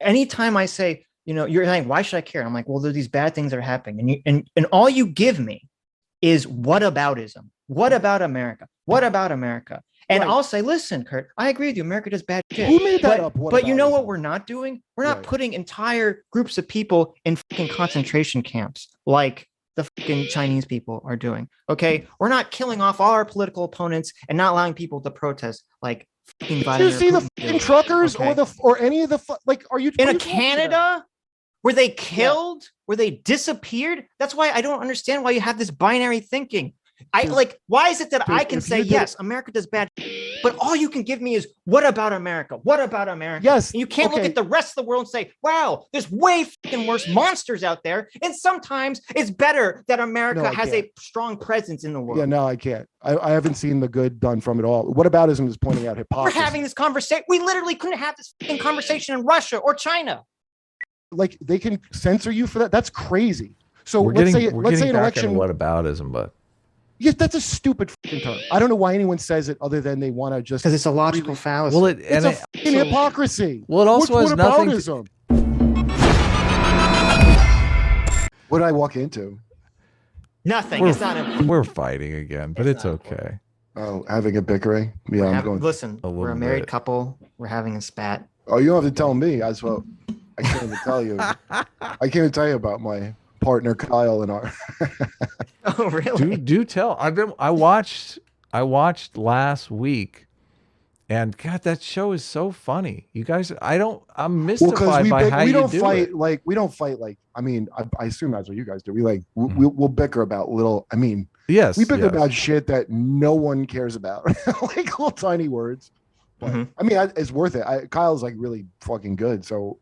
anytime I say, you're saying, why should I care? I'm like, well, there's these bad things that are happening. And all you give me is whataboutism. What about America? What about America? And I'll say, listen, Kurt, I agree with you. America does bad shit. Who made that up? But you know what we're not doing? We're not putting entire groups of people in fucking concentration camps like the fucking Chinese people are doing. Okay. We're not killing off all our political opponents and not allowing people to protest like fucking. Do you see the fucking truckers or any of the are you in Canada were they killed? Were they disappeared? That's why I don't understand why you have this binary thinking. Why is it that I can say, yes, America does bad, but all you can give me is, what about America? What about America? Yes. And you can't look at the rest of the world and say, wow, there's way fucking worse monsters out there. And sometimes it's better that America has a strong presence in the world. Yeah, no, I can't. I haven't seen the good done from it all. Whataboutism is pointing out hypocrisy. We're having this conversation. We literally couldn't have this fucking conversation in Russia or China. Like, they can censor you for that. That's crazy. So let's say an election. Whataboutism, but. Yes, that's a stupid fucking term. I don't know why anyone says it other than they want to just... Because it's a logical fallacy. Well, it's a fucking hypocrisy. Well, it also has nothing... What did I walk into? Nothing. We're fighting again, but it's okay. Oh, having a bickering? Yeah, I'm going... Listen, we're a married couple. We're having a spat. Oh, you don't have to tell me. I can't even tell you. I can't even tell you about my partner Kyle and our... Oh, really? Do tell. I watched last week, and God, that show is so funny. You guys, I'm mystified by how you do it. We don't fight like. I mean, I assume that's what you guys do. We'll bicker about little. I mean, yes, we bicker about shit that no one cares about, like little tiny words. But, I mean, it's worth it. Kyle's like really fucking good, so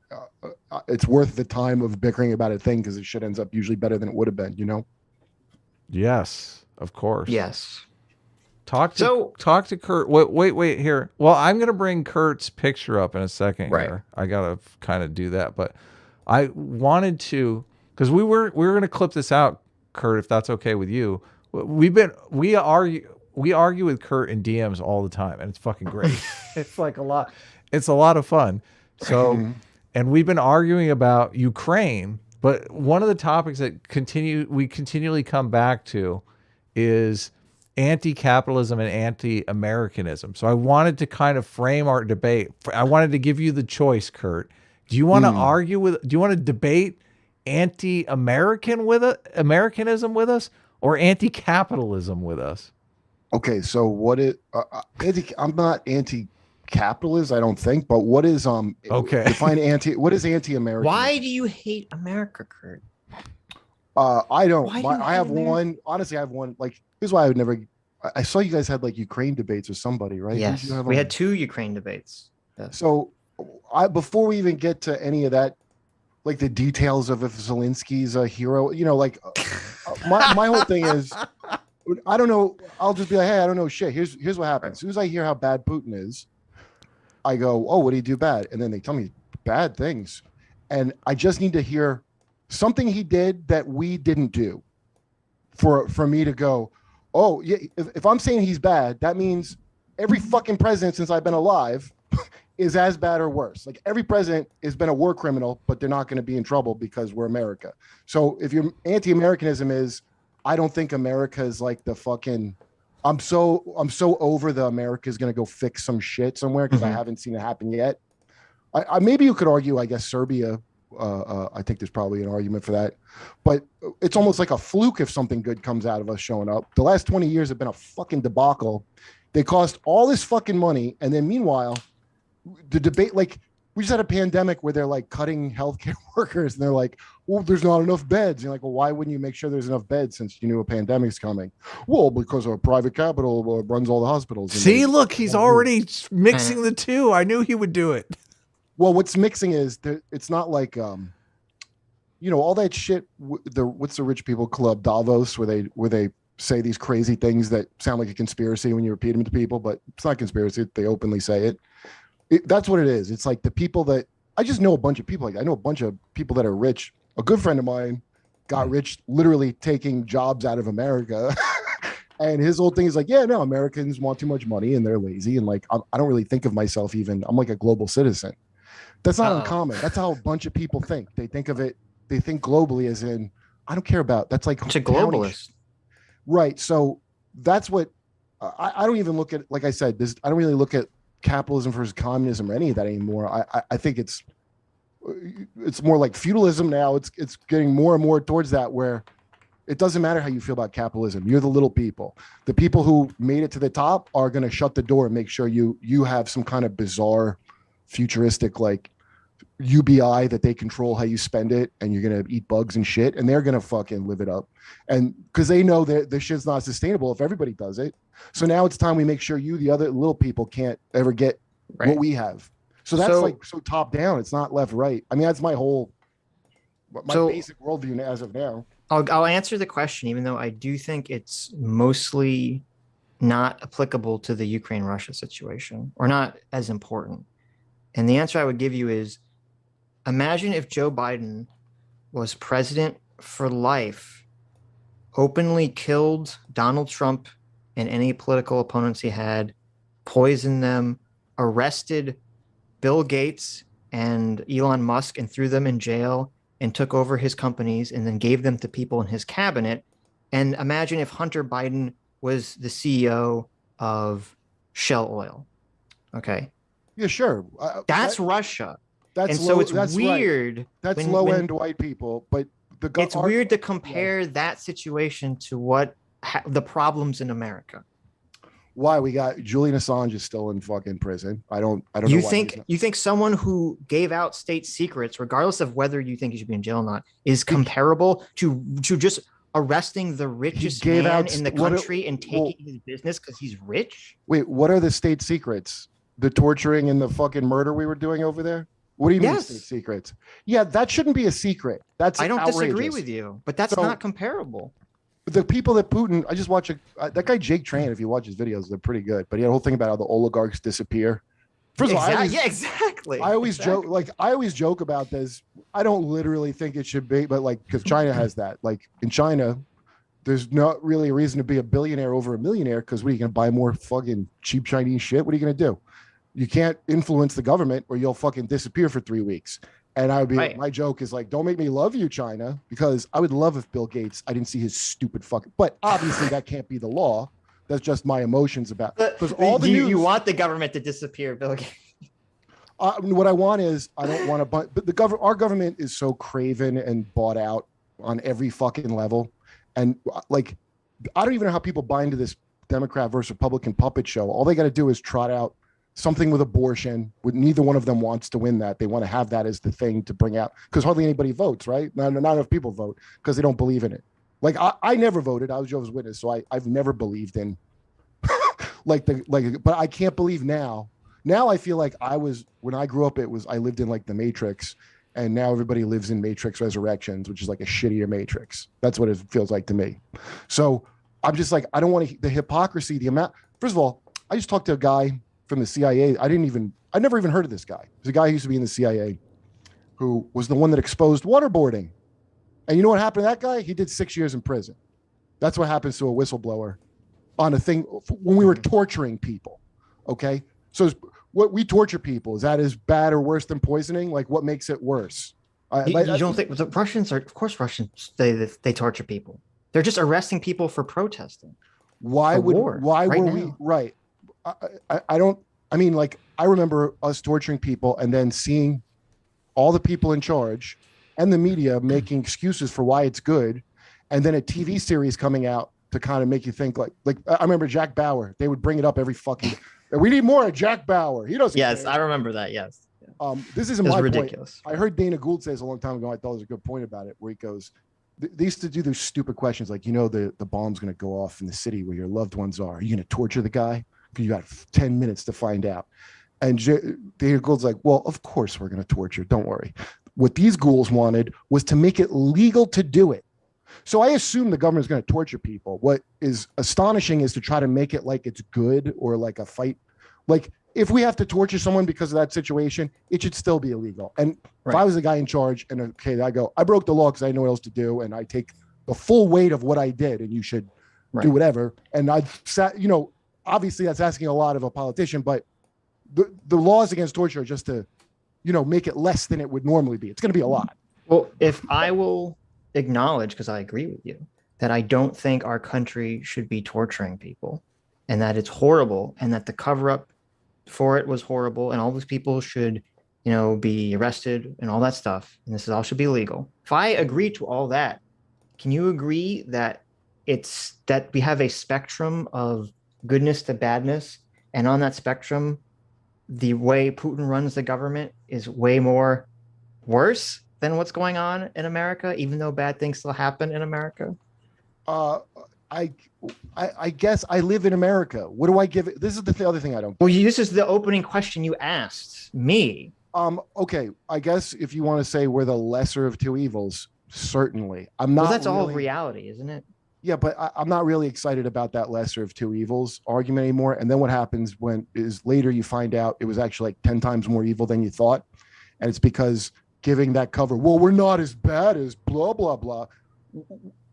it's worth the time of bickering about a thing because the shit ends up usually better than it would have been. Yes, of course. Yes. Talk to Kurt. Wait here. Well, I'm going to bring Kurt's picture up in a second here. I got to kind of do that, but I wanted to, because we were going to clip this out, Kurt, if that's okay with you. We argue with Kurt in DMs all the time, and it's fucking great. It's like it's a lot of fun. So, and we've been arguing about Ukraine. But one of the topics that we continually come back to is anti-capitalism and anti-Americanism. So I wanted to kind of frame our debate. I wanted to give you the choice, Kurt. Do you want to do you want to debate anti-Americanism with us or anti-capitalism with us? Okay, so I'm not anti-capitalist, I don't think, but what is define what is anti-American? Why do you hate America, Kurt? I don't. I have one. Honestly, I have one. Like, here's why I would never. I saw you guys had like Ukraine debates with somebody, right? Yes, we had 2 Ukraine debates. Yes. So, before we even get to any of that, like the details of if Zelensky's a hero, my whole thing is, I don't know. I'll just be like, hey, I don't know shit. Here's what happens. As soon as I hear how bad Putin is, I go, oh, what did he do bad? And then they tell me bad things, and I just need to hear something he did that we didn't do for me to go, oh yeah. If I'm saying he's bad, that means every fucking president since I've been alive is as bad or worse. Like, every president has been a war criminal, but they're not going to be in trouble because we're America. So if your anti-Americanism is, I don't think America is like the fucking, I'm so over the America's going to go fix some shit somewhere because I haven't seen it happen yet. I maybe you could argue, I guess Serbia, I think there's probably an argument for that, but it's almost like a fluke if something good comes out of us showing up. The last 20 years have been a fucking debacle. They cost all this fucking money, and then meanwhile, the debate, like, we just had a pandemic where they're like cutting healthcare workers, and they're like, well, there's not enough beds. And you're like, well, why wouldn't you make sure there's enough beds since you knew a pandemic's coming? Well, because our private capital runs all the hospitals. See, look, he's already mixing the two. I knew he would do it. Well, what's mixing is that it's not like, all that shit. What's the rich people club, Davos, where they say these crazy things that sound like a conspiracy when you repeat them to people, but it's not a conspiracy. They openly say it. That's what it is. It's like the people that I just know a bunch of people. Like, I know a bunch of people that are rich. A good friend of mine got rich literally taking jobs out of America. And his whole thing is like, yeah, no, Americans want too much money and they're lazy. And like, I don't really think of myself I'm like a global citizen. That's not uncommon. That's how a bunch of people think. They think of it. They think globally as in, I don't care about. That's like a globalist. Right. So that's what I don't even look at. Like I said, I don't really look at capitalism versus communism or any of that anymore. I think it's more like feudalism now. It's getting more and more towards that, where it doesn't matter how you feel about capitalism. You're the little people. The people who made it to the top are going to shut the door and make sure you have some kind of bizarre, futuristic like UBI that they control how you spend it, and you're going to eat bugs and shit, and they're going to fucking live it up. And because they know that this shit's not sustainable if everybody does it. So now it's time we make sure the other little people, can't ever get what we have. So that's like so top down. It's not left, right. I mean, that's my basic worldview as of now. I'll answer the question, even though I do think it's mostly not applicable to the Ukraine-Russia situation, or not as important. And the answer I would give you is, imagine if Joe Biden was president for life, openly killed Donald Trump and any political opponents he had, poisoned them, arrested Bill Gates and Elon Musk and threw them in jail, and took over his companies and then gave them to people in his cabinet. And imagine if Hunter Biden was the CEO of Shell Oil. Okay. Yeah, sure. That's Russia. That's and so it's weird. Right. That's low-end white people, but it's weird to compare that situation to what the problems in America. Why? We got Julian Assange is still in fucking prison. I don't know. You think someone who gave out state secrets, regardless of whether you think he should be in jail or not, is comparable to just arresting the richest man in the country and taking his business because he's rich? Wait, what are the state secrets? The torturing and the fucking murder we were doing over there? What do you mean state secrets? Yeah, that shouldn't be a secret. I don't disagree with you, but that's not comparable. The people that Putin, I just watch that guy Jake Tran. If you watch his videos, they're pretty good. But he had a whole thing about how the oligarchs disappear. First of all, exactly. I always joke about this. I don't literally think it should be, but like, because China has that. Like in China, there's not really a reason to be a billionaire over a millionaire, because what are you going to buy more fucking cheap Chinese shit? What are you going to do? You can't influence the government or you'll fucking disappear for 3 weeks. And I would be my joke is like, don't make me love you, China, because I would love if Bill Gates, I didn't see his stupid fucking, but obviously that can't be the law. That's just my emotions about because all the news, you want the government to disappear, Bill Gates. What I want is I don't want to, but our government is so craven and bought out on every fucking level. And like, I don't even know how people buy into this Democrat versus Republican puppet show. All they got to do is trot out something with abortion. Neither one of them wants to win that. They want to have that as the thing to bring out, because hardly anybody votes, right? Not enough people vote because they don't believe in it. Like I never voted. I was Jehovah's Witness, so I've never believed in but I can't believe now. Now I feel like when I grew up, I lived in like the Matrix, and now everybody lives in Matrix Resurrections, which is like a shittier Matrix. That's what it feels like to me. So I'm just like, I don't want the hypocrisy, the amount. First of all, I just talked to a guy from the CIA. I never even heard of this guy. There's a guy who used to be in the CIA who was the one that exposed waterboarding. And you know what happened to that guy? He did 6 years in prison. That's what happens to a whistleblower on a thing when we were torturing people. Okay. So what we torture people, is that as bad or worse than poisoning? Like what makes it worse? You don't think the Russians are, of course, Russians, they torture people. They're just arresting people for protesting. Why were we right? I remember us torturing people and then seeing all the people in charge and the media making excuses for why it's good. And then a TV series coming out to kind of make you think like I remember Jack Bauer. They would bring it up every fucking, we need more of Jack Bauer. He doesn't. Yes, care. I remember that. Yes. This isn't my ridiculous point. I heard Dana Gould say this a long time ago. I thought it was a good point about it, where he goes, they used to do those stupid questions like, the bomb's going to go off in the city where your loved ones are. Are you going to torture the guy? Because you got 10 minutes to find out. And Dana Gould's like, well, of course we're going to torture. Don't worry. What these ghouls wanted was to make it legal to do it. So I assume the government is going to torture people. What is astonishing is to try to make it like it's good or like a fight. Like if we have to torture someone because of that situation, it should still be illegal. And if I was the guy in charge and I broke the law because I didn't know what else to do, and I take the full weight of what I did, and you should do whatever. And obviously that's asking a lot of a politician, but the laws against torture are just to make it less than it would normally be. It's going to be a lot. Well, if I will acknowledge, because I agree with you, that I don't think our country should be torturing people and that it's horrible and that the cover up for it was horrible and all these people should, be arrested and all that stuff. And this all should be legal. If I agree to all that, can you agree that that we have a spectrum of goodness to badness? And on that spectrum, the way Putin runs the government is way more worse than what's going on in America, even though bad things still happen in America? I guess I live in America. What do I give it? This is the other thing I don't. Well, this is the opening question you asked me. Okay. I guess if you want to say we're the lesser of two evils, certainly. I'm not. Well, that's all reality, isn't it? Yeah, but I'm not really excited about that lesser of two evils argument anymore. And then what happens is later you find out it was actually like 10 times more evil than you thought. And it's because giving that cover, well, we're not as bad as blah, blah, blah.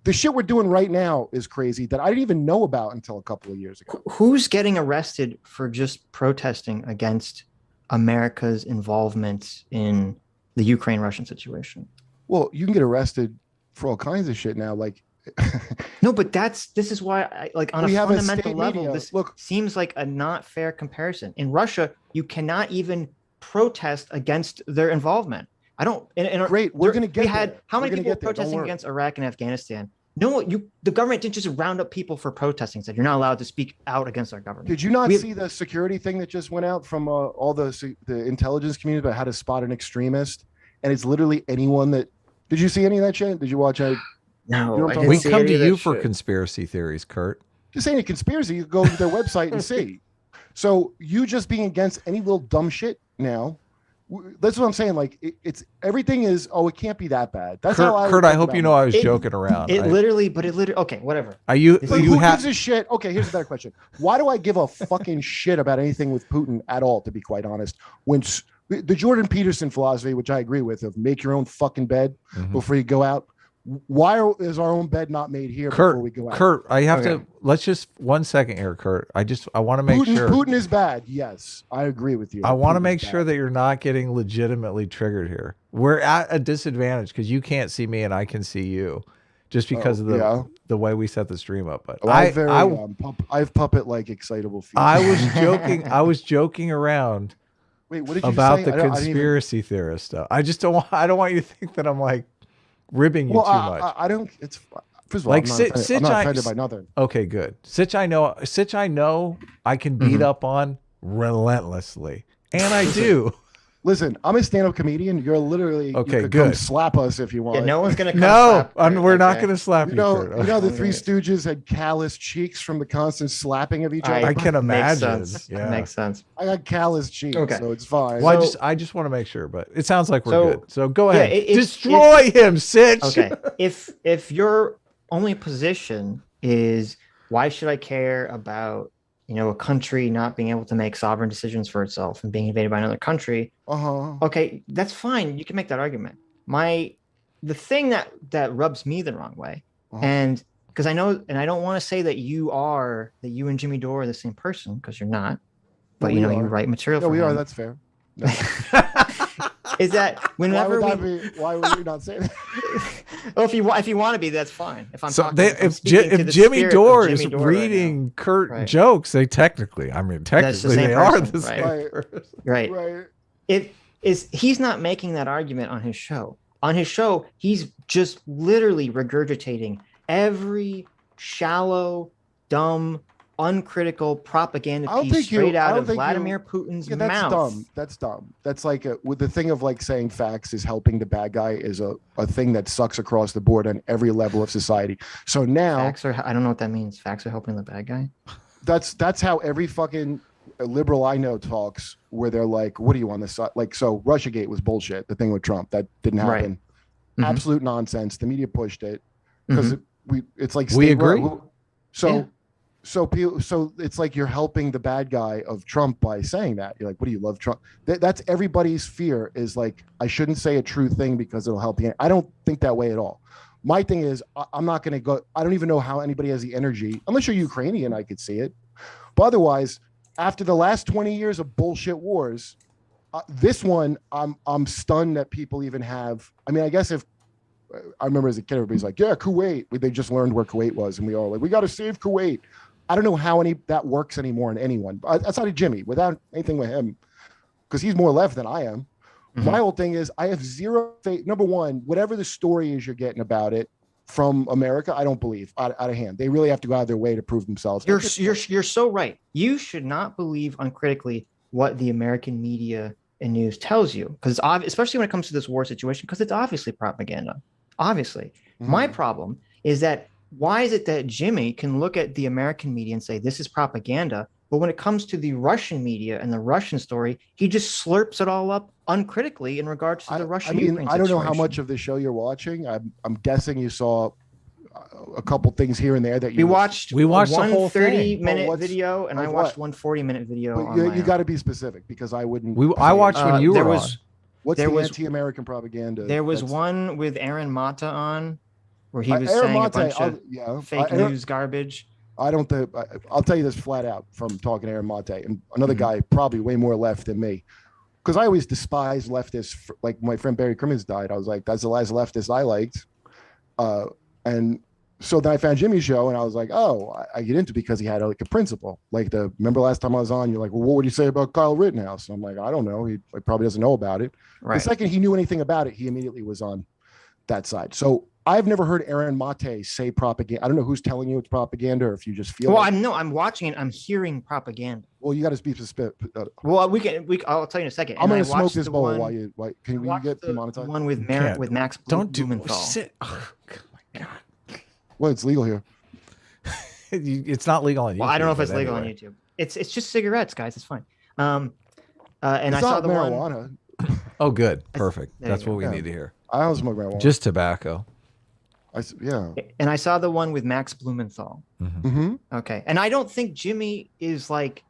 The shit we're doing right now is crazy that I didn't even know about until a couple of years ago. Who's getting arrested for just protesting against America's involvement in the Ukraine-Russian situation? Well, you can get arrested for all kinds of shit now. Like, no, but this is why on a fundamental level, media. This seems like a not fair comparison. In Russia, you cannot even protest against their involvement. I don't. Great, we're going to get. We had how many people protesting against Iraq and Afghanistan? No, the government didn't just round up people for protesting. Said you're not allowed to speak out against our government. Did you not see the security thing that just went out from all the intelligence community about how to spot an extremist? And it's literally anyone that. Did you see any of that shit? Did you watch it? No, we come to you for conspiracy theories, Kurt. Just ain't a conspiracy. You go to their website and see. So you just being against any little dumb shit now. That's what I'm saying. Like it's everything is. Oh, it can't be that bad. That's Kurt. I hope you know I was joking around. It literally. Okay, whatever. Who gives a shit? Okay, here's a better question. Why do I give a fucking shit about anything with Putin at all? To be quite honest, when the Jordan Peterson philosophy, which I agree with, of make your own fucking bed before you go out. Why is our own bed not made here before we go out? Kurt, I have to. Let's just 1 second here, Kurt. I want to make sure. Putin is bad. Yes, I agree with you. I want to make sure that you're not getting legitimately triggered here. We're at a disadvantage because you can't see me and I can see you, just because of the way we set the stream up. But I have puppet-like excitable features. I was joking. I was joking around. Wait, what did you about say? the conspiracy theorist stuff? I just don't. I don't want you to think that I'm like ribbing you too much. I don't. It's first of all, like I'm not offended by nothing. Okay, good. Sitch, I know I can beat up on relentlessly, and I do. Listen, I'm a stand-up comedian. You're literally okay. You could Good. Come slap us if you want. Yeah, no one's gonna. We're not gonna slap you. The Three Stooges had calloused cheeks from the constant slapping of each other. I can imagine. Makes sense. Yeah. Makes sense. I got calloused cheeks, so it's fine. Well, I just want to make sure, but it sounds like we're good. So go ahead. Destroy him, Sitch. Okay. If your only position is why should I care about a country not being able to make sovereign decisions for itself and being invaded by another country. Okay, that's fine. You can make that argument. The thing that rubs me the wrong way, and because I know, and I don't want to say that you and Jimmy Dore are the same person, because you're not, but you write material. No, for we him. are. That's fair. No. Is that whenever why would you not say that? Well, if you want to be, that's fine. If I'm if Jimmy Dore is reading Kurt jokes, they technically they are the same person. Right. He's not making that argument on his show. On his show, he's just literally regurgitating every shallow, dumb, uncritical propaganda piece straight out of Vladimir Putin's mouth. That's dumb. That's like with the thing of like saying facts is helping the bad guy is a thing that sucks across the board on every level of society. So now I don't know what that means. Facts are helping the bad guy. That's how every fucking liberal I know talks, where they're like, what are you on this side? Like, so Russiagate was bullshit. The thing with Trump that didn't happen. Right. Absolute nonsense. The media pushed it because it's like we agree. So it's like you're helping the bad guy of Trump by saying that. You're like, what do you love Trump? That's everybody's fear, is like, I shouldn't say a true thing because it'll help you. I don't think that way at all. My thing is, I'm not going to go. I don't even know how anybody has the energy. Unless you're Ukrainian, I could see it. But otherwise, after the last 20 years of bullshit wars, this one, I'm stunned that people even have. I mean, I guess if I remember as a kid, everybody's like, yeah, Kuwait. They just learned where Kuwait was, and we all like, we got to save Kuwait. I don't know how any that works anymore in anyone. Outside of Jimmy, without anything with him, because he's more left than I am. Mm-hmm. My whole thing is I have zero faith. Number one, whatever the story is you're getting about it from America, I don't believe out of hand. They really have to go out of their way to prove themselves. You're so right. You should not believe uncritically what the American media and news tells you, because especially when it comes to this war situation, because it's obviously propaganda. Obviously, my problem is that why is it that Jimmy can look at the American media and say this is propaganda, but when it comes to the Russian media and the Russian story, he just slurps it all up uncritically in regards to the Russian. I don't know how much of the show you're watching. I'm guessing you saw a couple things here and there that you watched. We watched one the whole 30-minute video, and I watched one 40-minute video. But you got to be specific, because I wouldn't. I watched when you were on. What's the anti-American propaganda? There was one with Aaron Mata on, where he was saying a bunch of fake news garbage. I'll tell you this flat out from talking to Aaron Mate, and another guy probably way more left than me, because I always despised leftists. Like my friend Barry Crimmins died, I was like, that's the last leftist I liked. And so then I found Jimmy's show, and I was like, oh, I get into it because he had like a principle. Like remember last time I was on, you're like, well, what would you say about Kyle Rittenhouse? And I'm like, I don't know. He probably doesn't know about it. Right. The second he knew anything about it, he immediately was on that side. So I've never heard Aaron Mate say propaganda. I don't know who's telling you it's propaganda, or if you just feel. Well, I'm watching it. I'm hearing propaganda. Well, you got to be specific. Well, I'll tell you in a second. I'm going to smoke this bowl while you. Can you get demonetized? One with Max. Don't do Blumenthal. Sit. Oh my God. Well, it's legal here. It's not legal on YouTube. Well, I don't know if it's legal on YouTube. It's just cigarettes, guys. It's fine. And I saw the marijuana. Oh, good. Perfect. That's what we need to hear. I don't smoke marijuana. Just tobacco. And I saw the one with Max Blumenthal. Mm-hmm. Okay. And I don't think Jimmy is like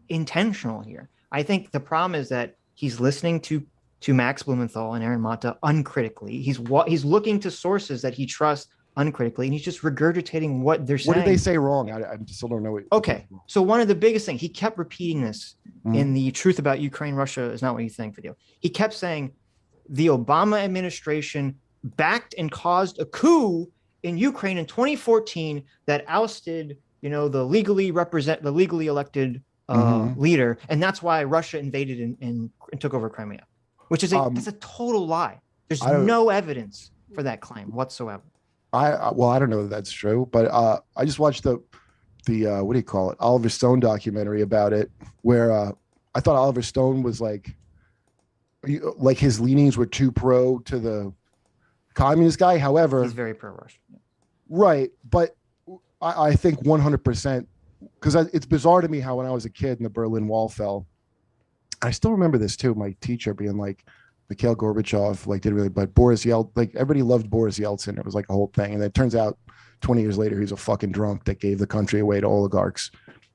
intentional here. I think the problem is that he's listening to Max Blumenthal and Aaron Mata uncritically. He's looking to sources that he trusts uncritically, and he's just regurgitating what they're saying. What did they say wrong? I still don't know. Okay. So one of the biggest things, he kept repeating this in the Truth About Ukraine, Russia is Not What You Think video. He kept saying the Obama administration backed and caused a coup in Ukraine in 2014 that ousted, the legally elected leader, and that's why Russia invaded and took over Crimea, which is that's a total lie. There's no evidence for that claim whatsoever. I don't know that that's true, but I just watched the what do you call it, Oliver Stone documentary about it, where I thought Oliver Stone was like his leanings were too pro to the communist guy. However, he's very pro-Russian. Right, but I think 100%, because it's bizarre to me how when I was a kid and the Berlin Wall fell, I still remember this too. My teacher being like, Mikhail Gorbachev did really, but Boris Yeltsin, everybody loved Boris Yeltsin. It was like a whole thing, and it turns out 20 years later he's a fucking drunk that gave the country away to oligarchs.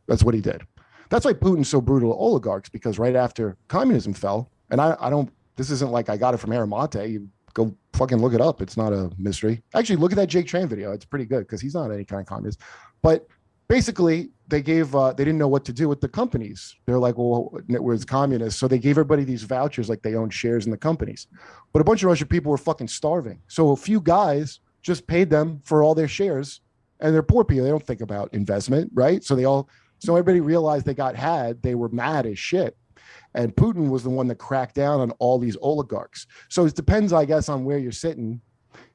That's what he did. That's why Putin's so brutal to oligarchs, because right after communism fell, and I don't. This isn't like I got it from Aaron Mate. You go fucking look it up. It's not a mystery. Actually, look at that Jake Tran video. It's pretty good because he's not any kind of communist. But basically, they didn't know what to do with the companies. They're like, well, we're communists. So they gave everybody these vouchers like they own shares in the companies. But a bunch of Russian people were fucking starving. So a few guys just paid them for all their shares, and they're poor people. They don't think about investment, right? So everybody realized they got had. They were mad as shit. And Putin was the one that cracked down on all these oligarchs. So it depends, I guess, on where you're sitting.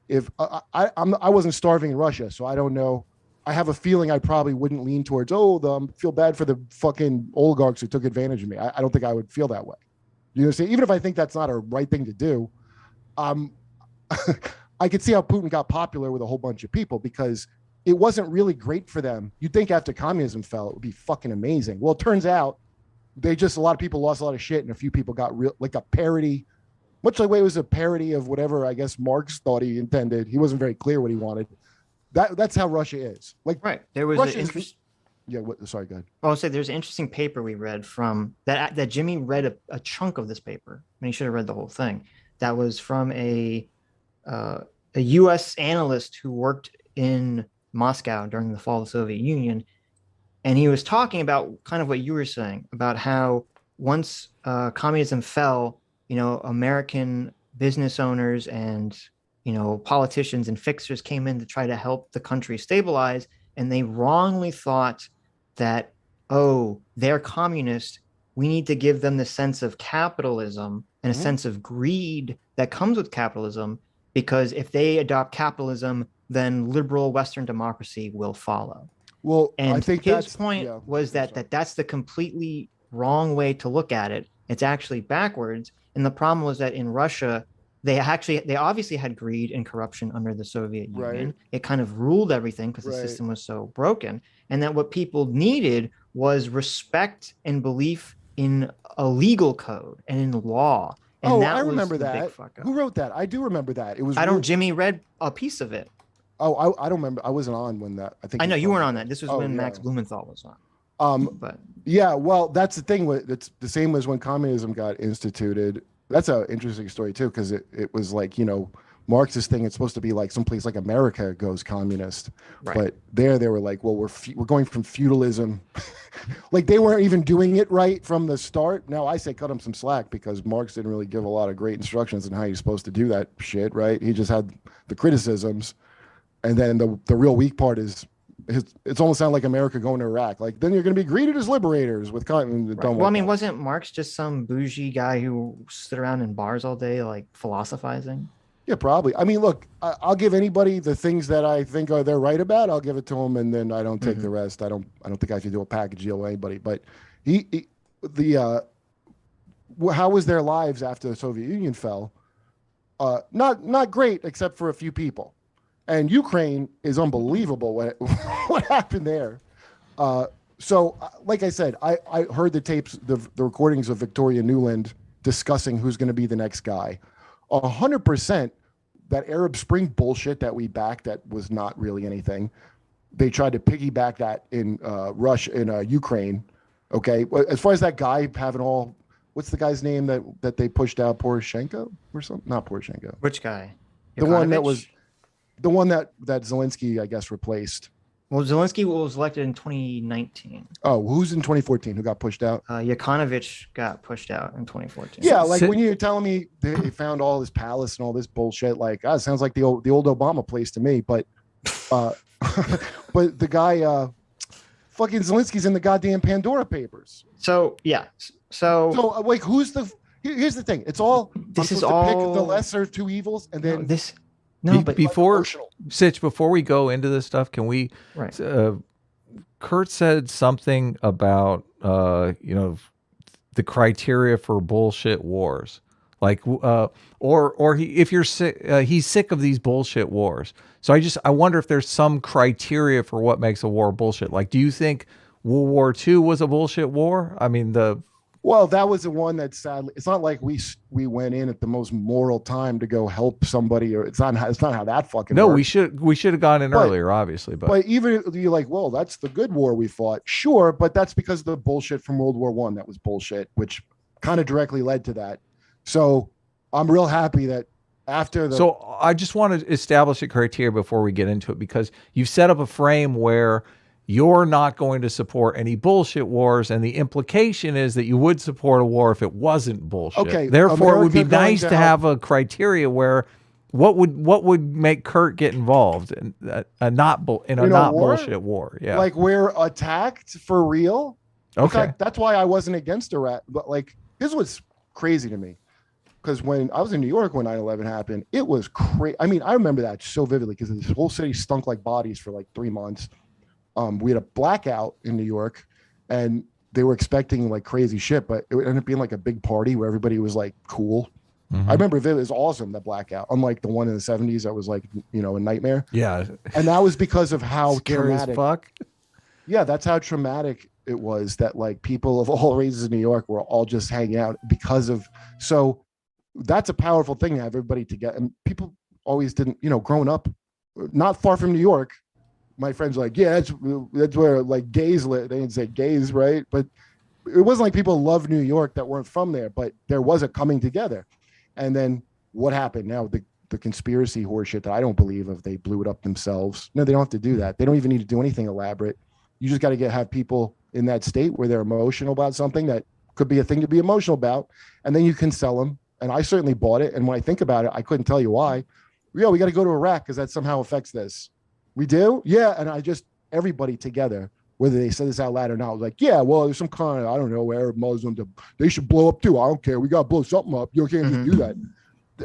If I wasn't starving in Russia, so I don't know. I have a feeling I probably wouldn't lean towards, feel bad for the fucking oligarchs who took advantage of me. I don't think I would feel that way. You know, even if I think that's not a right thing to do, I could see how Putin got popular with a whole bunch of people, because it wasn't really great for them. You'd think after communism fell, it would be fucking amazing. Well, it turns out a lot of people lost a lot of shit, and a few people got a parody, much like it was a parody of whatever I guess Marx thought he intended. He wasn't very clear what he wanted. That's how Russia is. Like, there was Russia an interesting. Yeah. Sorry, go ahead. I'll say there's an interesting paper we read from that Jimmy read a chunk of this paper, and he should have read the whole thing. That was from a U.S. analyst who worked in Moscow during the fall of the Soviet Union. And he was talking about kind of what you were saying about how once communism fell, American business owners and, politicians and fixers came in to try to help the country stabilize. And they wrongly thought that, oh, they're communist. We need to give them the sense of capitalism and a sense of greed that comes with capitalism, because if they adopt capitalism, then liberal Western democracy will follow. Well, and I think his point was that that's the completely wrong way to look at it. It's actually backwards. And the problem was that in Russia, they obviously had greed and corruption under the Soviet Union. Right. It kind of ruled everything because the system was so broken. And that what people needed was respect and belief in a legal code and in law. And that I remember was the that. big fuck up. Who wrote that? I do remember that. It was. Jimmy read a piece of it. Oh, I don't remember. I wasn't on when that. I know you weren't on that. This was when Max Blumenthal was on. But yeah, well, that's the thing. It's the same as when communism got instituted. That's an interesting story too, because it was like, Marxist thing. It's supposed to be like someplace like America goes communist, right. But they were like, well, we're going from feudalism. Like they weren't even doing it right from the start. Now I say cut him some slack, because Marx didn't really give a lot of great instructions on how you're supposed to do that shit, right? He just had the criticisms, and then the real weak part is it's almost sound like America going to Iraq. Like then you're going to be greeted as liberators with cotton. Right. Well, I mean, wasn't Marx just some bougie guy who stood around in bars all day, like philosophizing? Yeah, probably. I mean, look, I'll give anybody the things that I think they're right about. I'll give it to them, and then I don't take the rest. I don't think I should do a package deal with anybody. But how was their lives after the Soviet Union fell? Not great, except for a few people. And Ukraine is unbelievable what happened there. So, like I said, I heard the tapes, the recordings of Victoria Nuland discussing who's going to be the next guy. 100% that Arab Spring bullshit that we backed, that was not really anything. They tried to piggyback that in Ukraine. Okay, as far as that guy having all, what's the guy's name that they pushed out, Poroshenko or something? Not Poroshenko. Which guy? The one that was the one that Zelensky, I guess, replaced. Well, Zelensky was elected in 2019. Oh, who's in 2014? Who got pushed out? Yanukovych got pushed out in 2014. Yeah, like when you're telling me they found all this palace and all this bullshit, like, it sounds like the old Obama place to me. But, but the guy, fucking Zelensky's in the goddamn Pandora Papers. So yeah, so like, here's the thing. It's all this is to all pick the lesser two evils, and then but before Sitch, before we go into this stuff, can we? Right. Kurt said something about the criteria for bullshit wars, like if you're sick, he's sick of these bullshit wars. So I wonder if there's some criteria for what makes a war bullshit. Like, do you think World War II was a bullshit war? I mean, well, that was the one that sadly, it's not like we went in at the most moral time to go help somebody, or it's not how that fucking works. we should have gone in earlier, obviously, but even you're like, well, that's the good war we fought, sure, but that's because of the bullshit from World War I that was bullshit, which kind of directly led to that. So I'm real happy that after the. So I just want to establish a criteria before we get into it, because you've set up a frame where you're not going to support any bullshit wars, and the implication is that you would support a war if it wasn't bullshit. Okay. Therefore, it would be nice to have a criteria where what would make Kurt get involved in a not bullshit war. Yeah, like we're attacked for real. Okay, that's why I wasn't against Iraq. But like, here's what's crazy to me, because when I was in New York when 9/11 happened, it was crazy. I mean, I remember that so vividly, because this whole city stunk like bodies for like 3 months. We had a blackout in New York, and they were expecting like crazy shit, but it ended up being like a big party where everybody was like cool. I remember it was awesome, that blackout, unlike the one in the 70s that was like, a nightmare. Yeah. And that was because of how traumatic. As fuck. Yeah, that's how traumatic it was, that like people of all races in New York were all just hanging out because of. So that's a powerful thing to have everybody together. And people always didn't, growing up not far from New York, my friends were like, yeah, that's where like gays live. They didn't say gays, right? But it wasn't like people loved New York that weren't from there, but there was a coming together. And then what happened? Now the conspiracy horseshit that I don't believe of, they blew it up themselves. No, they don't have to do that. They don't even need to do anything elaborate. You just got to have people in that state where they're emotional about something that could be a thing to be emotional about, and then you can sell them and I certainly bought it. And when I think about it, I couldn't tell you why. Yeah, we got to go to Iraq because that somehow affects this. We do? Yeah. And everybody together, whether they said this out loud or not, was like, yeah, well, there's some kind of, I don't know, Arab Muslim, they should blow up too. I don't care. We got to blow something up. You can't just do that.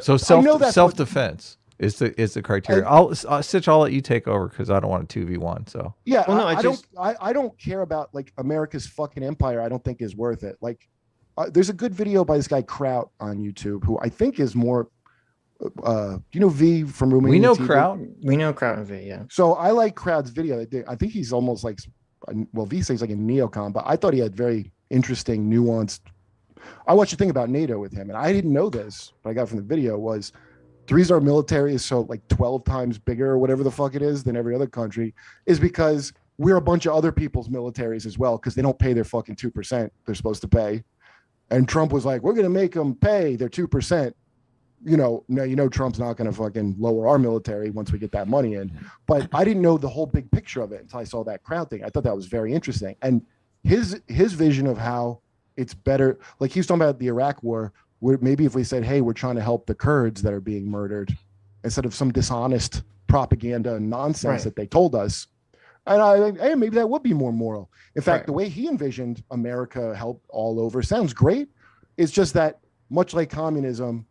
So self-defense is the criteria. Sitch, I'll let you take over because I don't want a 2v1. So yeah, well, no, I don't care about like America's fucking empire. I don't think is worth it. Like, there's a good video by this guy Kraut on YouTube, who I think is more. Do you know V from Romania? We know TV? Kraut. We know Kraut and V. Yeah. So I like Kraut's video. I think he's almost like, well, V says like a neocon, but I thought he had very interesting, nuanced. I watched a thing about NATO with him, and I didn't know this, but I got from the video was the reason our military is so like 12 times bigger or whatever the fuck it is than every other country is because we're a bunch of other people's militaries as well, because they don't pay their fucking 2% they're supposed to pay. And Trump was like, we're going to make them pay their 2%. Trump's not going to fucking lower our military once we get that money in. But I didn't know the whole big picture of it until I saw that Kraut thing. I thought that was very interesting. And his vision of how it's better, like he was talking about the Iraq war, where maybe if we said, hey, we're trying to help the Kurds that are being murdered, instead of some dishonest propaganda and nonsense that they told us. And I think, hey, maybe that would be more moral. In fact, the way he envisioned America help all over sounds great. It's just that much like communism,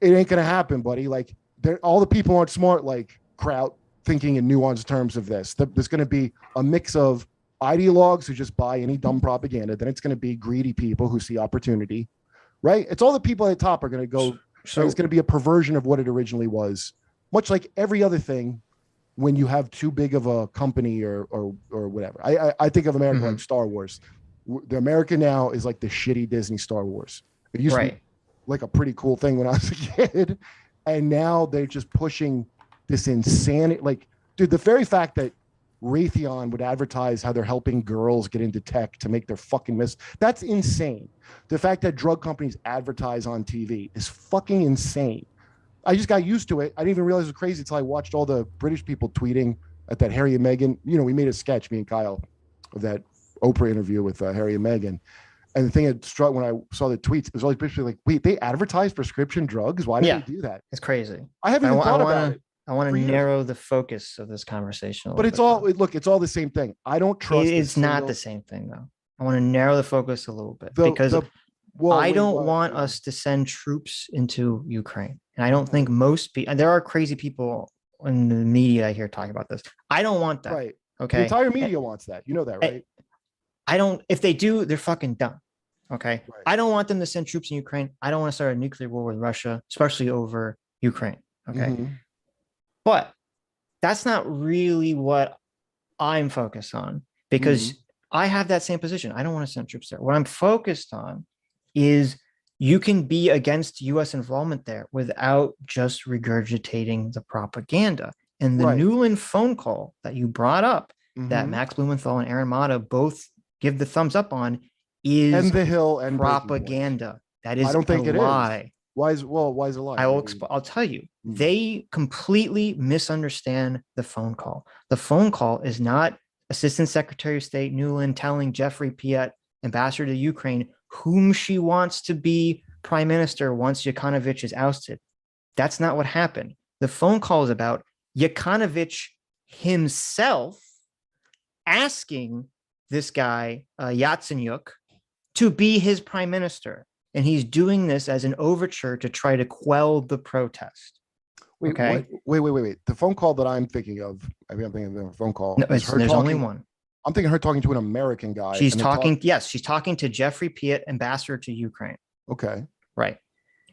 it ain't gonna happen, buddy. Like, all the people aren't smart like Kraut, thinking in nuanced terms of this. There's gonna be a mix of ideologues who just buy any dumb propaganda. Then it's gonna be greedy people who see opportunity, right? It's all the people at the top are gonna go. So it's gonna be a perversion of what it originally was, much like every other thing. When you have too big of a company or whatever, I think of America like Star Wars. The America now is like the shitty Disney Star Wars. It used to be like a pretty cool thing when I was a kid, and now they're just pushing this insanity. Like, dude, the very fact that Raytheon would advertise how they're helping girls get into tech to make their fucking that's insane. The fact that drug companies advertise on TV is fucking insane. I just got used to it. I didn't even realize it was crazy until I watched all the British people tweeting at that Harry and Meghan. We made a sketch, me and Kyle, of that Oprah interview with Harry and Meghan. And the thing that struck when I saw the tweets, it was always basically like, wait, they advertise prescription drugs? Why did they do that? It's crazy. I haven't even thought about it. I want to narrow the focus of this conversation. But it's all the same thing. I don't trust. It's not the same thing, though. I want to narrow the focus a little bit because I don't want us to send troops into Ukraine. And I don't think most people, and there are crazy people in the media I hear talking about this. I don't want that. Right. Okay. The entire media wants that. You know that, right? If they do, they're fucking dumb. Okay. Right. I don't want them to send troops in Ukraine. I don't want to start a nuclear war with Russia, especially over Ukraine. Okay. Mm-hmm. But that's not really what I'm focused on, because I have that same position. I don't want to send troops there. What I'm focused on is you can be against U.S. involvement there without just regurgitating the propaganda. And the Nuland phone call that you brought up, that Max Blumenthal and Aaron Mata both give the thumbs up on, is and the Hill and propaganda. That is, I don't think a lie. Is. Why is it a lie? I'll tell you. They completely misunderstand the phone call. The phone call is not Assistant Secretary of State Nuland telling Jeffrey Piet, ambassador to Ukraine, whom she wants to be prime minister once Yanukovych is ousted. That's not what happened. The phone call is about Yanukovych himself asking this guy, Yatsenyuk, to be his prime minister. And he's doing this as an overture to try to quell the protest. Wait. The phone call that I'm thinking of, I'm thinking of a phone call. No, there's only one. I'm thinking her talking to an American guy. She's talking, she's talking to Jeffrey Piet, ambassador to Ukraine. Okay. Right.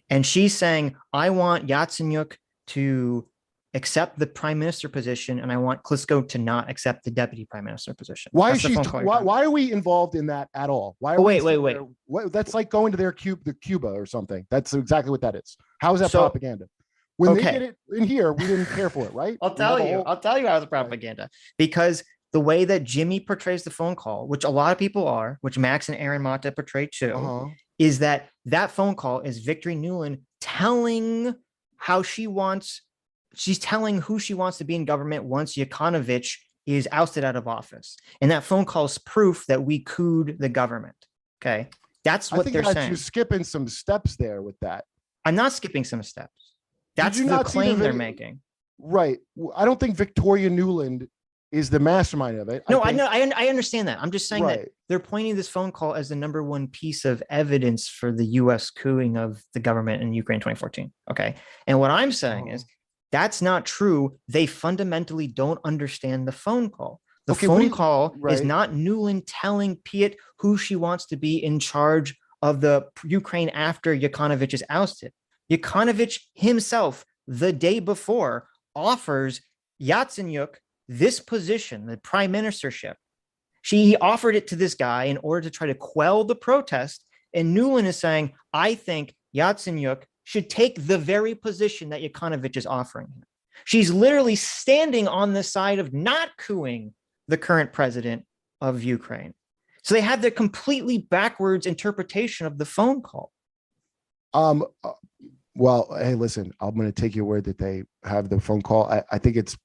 And she's saying, I want Yatsenyuk to accept the prime minister position, and I want Klitschko to not accept the deputy prime minister position. Why are we involved in that at all? Why? Wait. That's like going to the Cuba or something. That's exactly what that is. How is that propaganda? When they get it in here, we didn't care for it, right? I'll tell you how it's propaganda. Because the way that Jimmy portrays the phone call, which a lot of people are, which Max and Aaron Mata portray too, is that phone call is Victory Nuland telling she's telling who she wants to be in government once Yanukovych is ousted out of office. And that phone call is proof that we couped the government. Okay. That's what they're saying. You're skipping some steps there with that. I'm not skipping some steps. That's you the not see the claim they're video? making. Right. I don't think Victoria Nuland is the mastermind of it. No, I I know. I understand that. I'm just saying that Right. they're pointing this phone call as the number one piece of evidence for the U.S. coupping of the government in Ukraine 2014. Okay. And what I'm saying is that's not true. They fundamentally don't understand the phone call. The phone call is not Nuland telling Piet who she wants to be in charge of the Ukraine after Yanukovych is ousted. Yanukovych himself, the day before, offers Yatsenyuk this position, the prime ministership. He offered it to this guy in order to try to quell the protest. And Nuland is saying, I think Yatsenyuk should take the very position that Yanukovych is offering him. She's literally standing on the side of not coupping the current president of Ukraine. So they have the completely backwards interpretation of the phone call. Well, hey, listen, I'm going to take your word that they have the phone call. I think it's,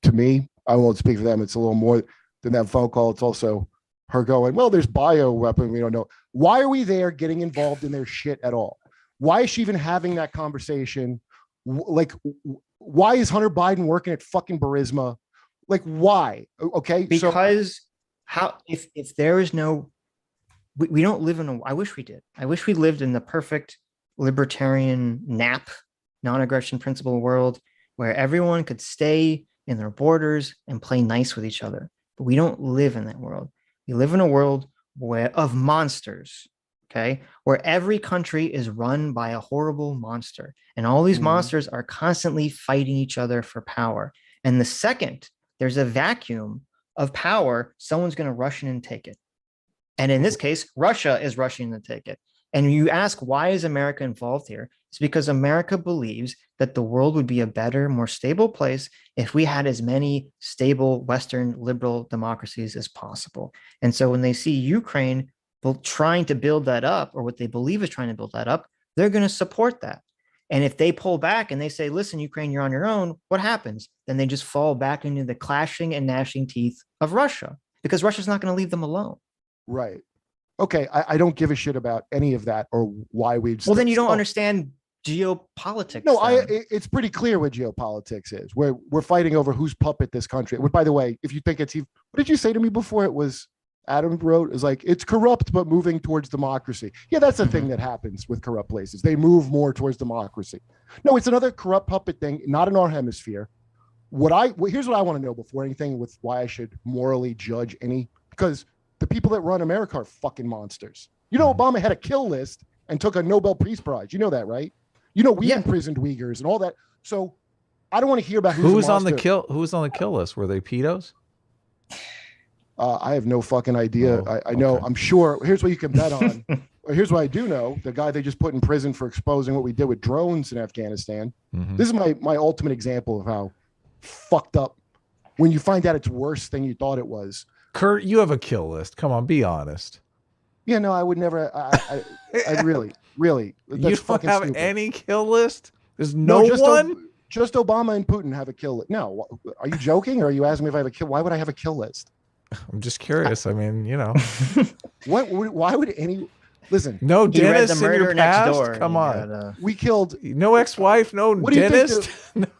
to me, I won't speak for them. It's a little more than that phone call. It's also her going, well, there's bio weapon. We don't know. Why are we there getting involved in their shit at all? Why is she even having that conversation? Like, why is Hunter Biden working at fucking Burisma? Like, why? Okay. Because if there is no, we don't live in I wish we did. I wish we lived in the perfect libertarian non-aggression principle world where everyone could stay in their borders and play nice with each other. But we don't live in that world. We live in a world of monsters, okay, where every country is run by a horrible monster. And all these monsters are constantly fighting each other for power. And the second there's a vacuum of power, someone's going to rush in and take it. And in this case, Russia is rushing to take it. And you ask, why is America involved here? It's because America believes that the world would be a better, more stable place if we had as many stable Western liberal democracies as possible. And so when they see Ukraine trying to build that up, or what they believe is trying to build that up, they're going to support that. And if they pull back and they say, listen, Ukraine, you're on your own, what happens? Then they just fall back into the clashing and gnashing teeth of Russia, because Russia's not going to leave them alone. Right. Okay. I don't give a shit about any of that or why we. Well, then you don't understand geopolitics. No, it's pretty clear what geopolitics is. We're fighting over whose puppet this country. By the way, if you think it's, what did you say to me before? It was Adam wrote, is like, it's corrupt, but moving towards democracy. Yeah, that's the thing that happens with corrupt places. They move more towards democracy. No, it's another corrupt puppet thing, not in our hemisphere. Here's what I want to know before anything with why I should morally judge any, because the people that run America are fucking monsters. You know, Obama had a kill list and took a Nobel Peace Prize. You know that, right? You know, we imprisoned Uyghurs and all that. So I don't want to hear about who was on the kill list. Were they pedos? I have no fucking idea. I know. I'm sure. Here's what you can bet on. Here's what I do know. The guy they just put in prison for exposing what we did with drones in Afghanistan. This is my ultimate example of how fucked up when you find out it's worse than you thought it was. Kurt, you have a kill list. Come on, be honest. Yeah, no, I would never. I really. That's you don't fucking have stupid. Any kill list? There's no one? Just Obama and Putin have a kill list. No, are you joking? Or are you asking me if I have a kill? Why would I have a kill list? I'm just curious. I mean, you know. Why would any... Listen. No dentist in your past? Come on. We killed... No ex-wife, no dentist?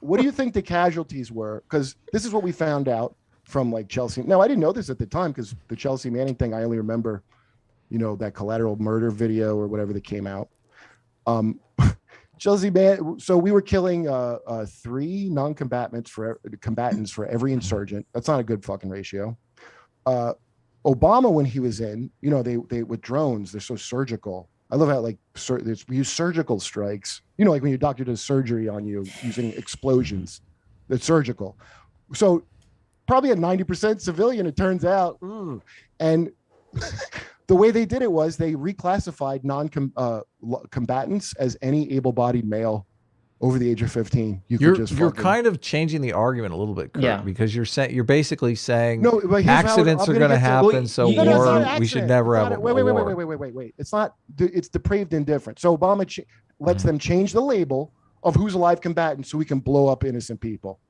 What do you think the casualties were? Because this is what we found out from like Chelsea. No, I didn't know this at the time because the Chelsea Manning thing, I only remember, you know, that collateral murder video or whatever that came out. Chelsea Man. So we were killing 3 non-combatants for every insurgent. That's not a good fucking ratio. Obama, when he was in, you know, they with drones, they're so surgical. I love how like we use surgical strikes. You know, like when your doctor does surgery on you using explosions. That's surgical. So probably a 90% civilian, it turns out. And the way they did it was they reclassified non-combatants as any able-bodied male over the age of 15. You're kind of changing the argument a little bit, Kurt, because you're basically saying accidents are going to happen, so we should never have a war. Wait. It's depraved indifference. So Obama lets them change the label of who's a live combatant so we can blow up innocent people.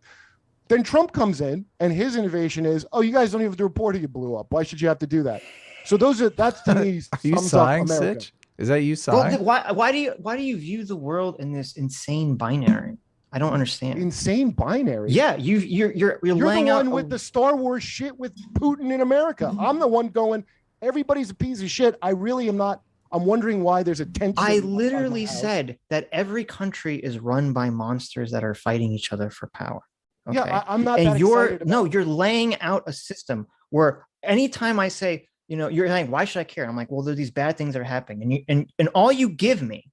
Then Trump comes in and his innovation is, oh, you guys don't even have to report who you blew up. Why should you have to do that? So that's to me Are you sighing, Sitch? Is that you, Si? Well, why do you view the world in this insane binary? I don't understand. Insane binary. Yeah, you're laying the out one with the Star Wars shit with Putin in America. I'm the one going, everybody's a piece of shit. I really am not. I'm wondering why there's a tension. I literally said that every country is run by monsters that are fighting each other for power. Okay? Yeah, I'm not. And you're laying out a system where anytime I say, you're saying, why should I care? I'm like, well, there's these bad things that are happening, and all you give me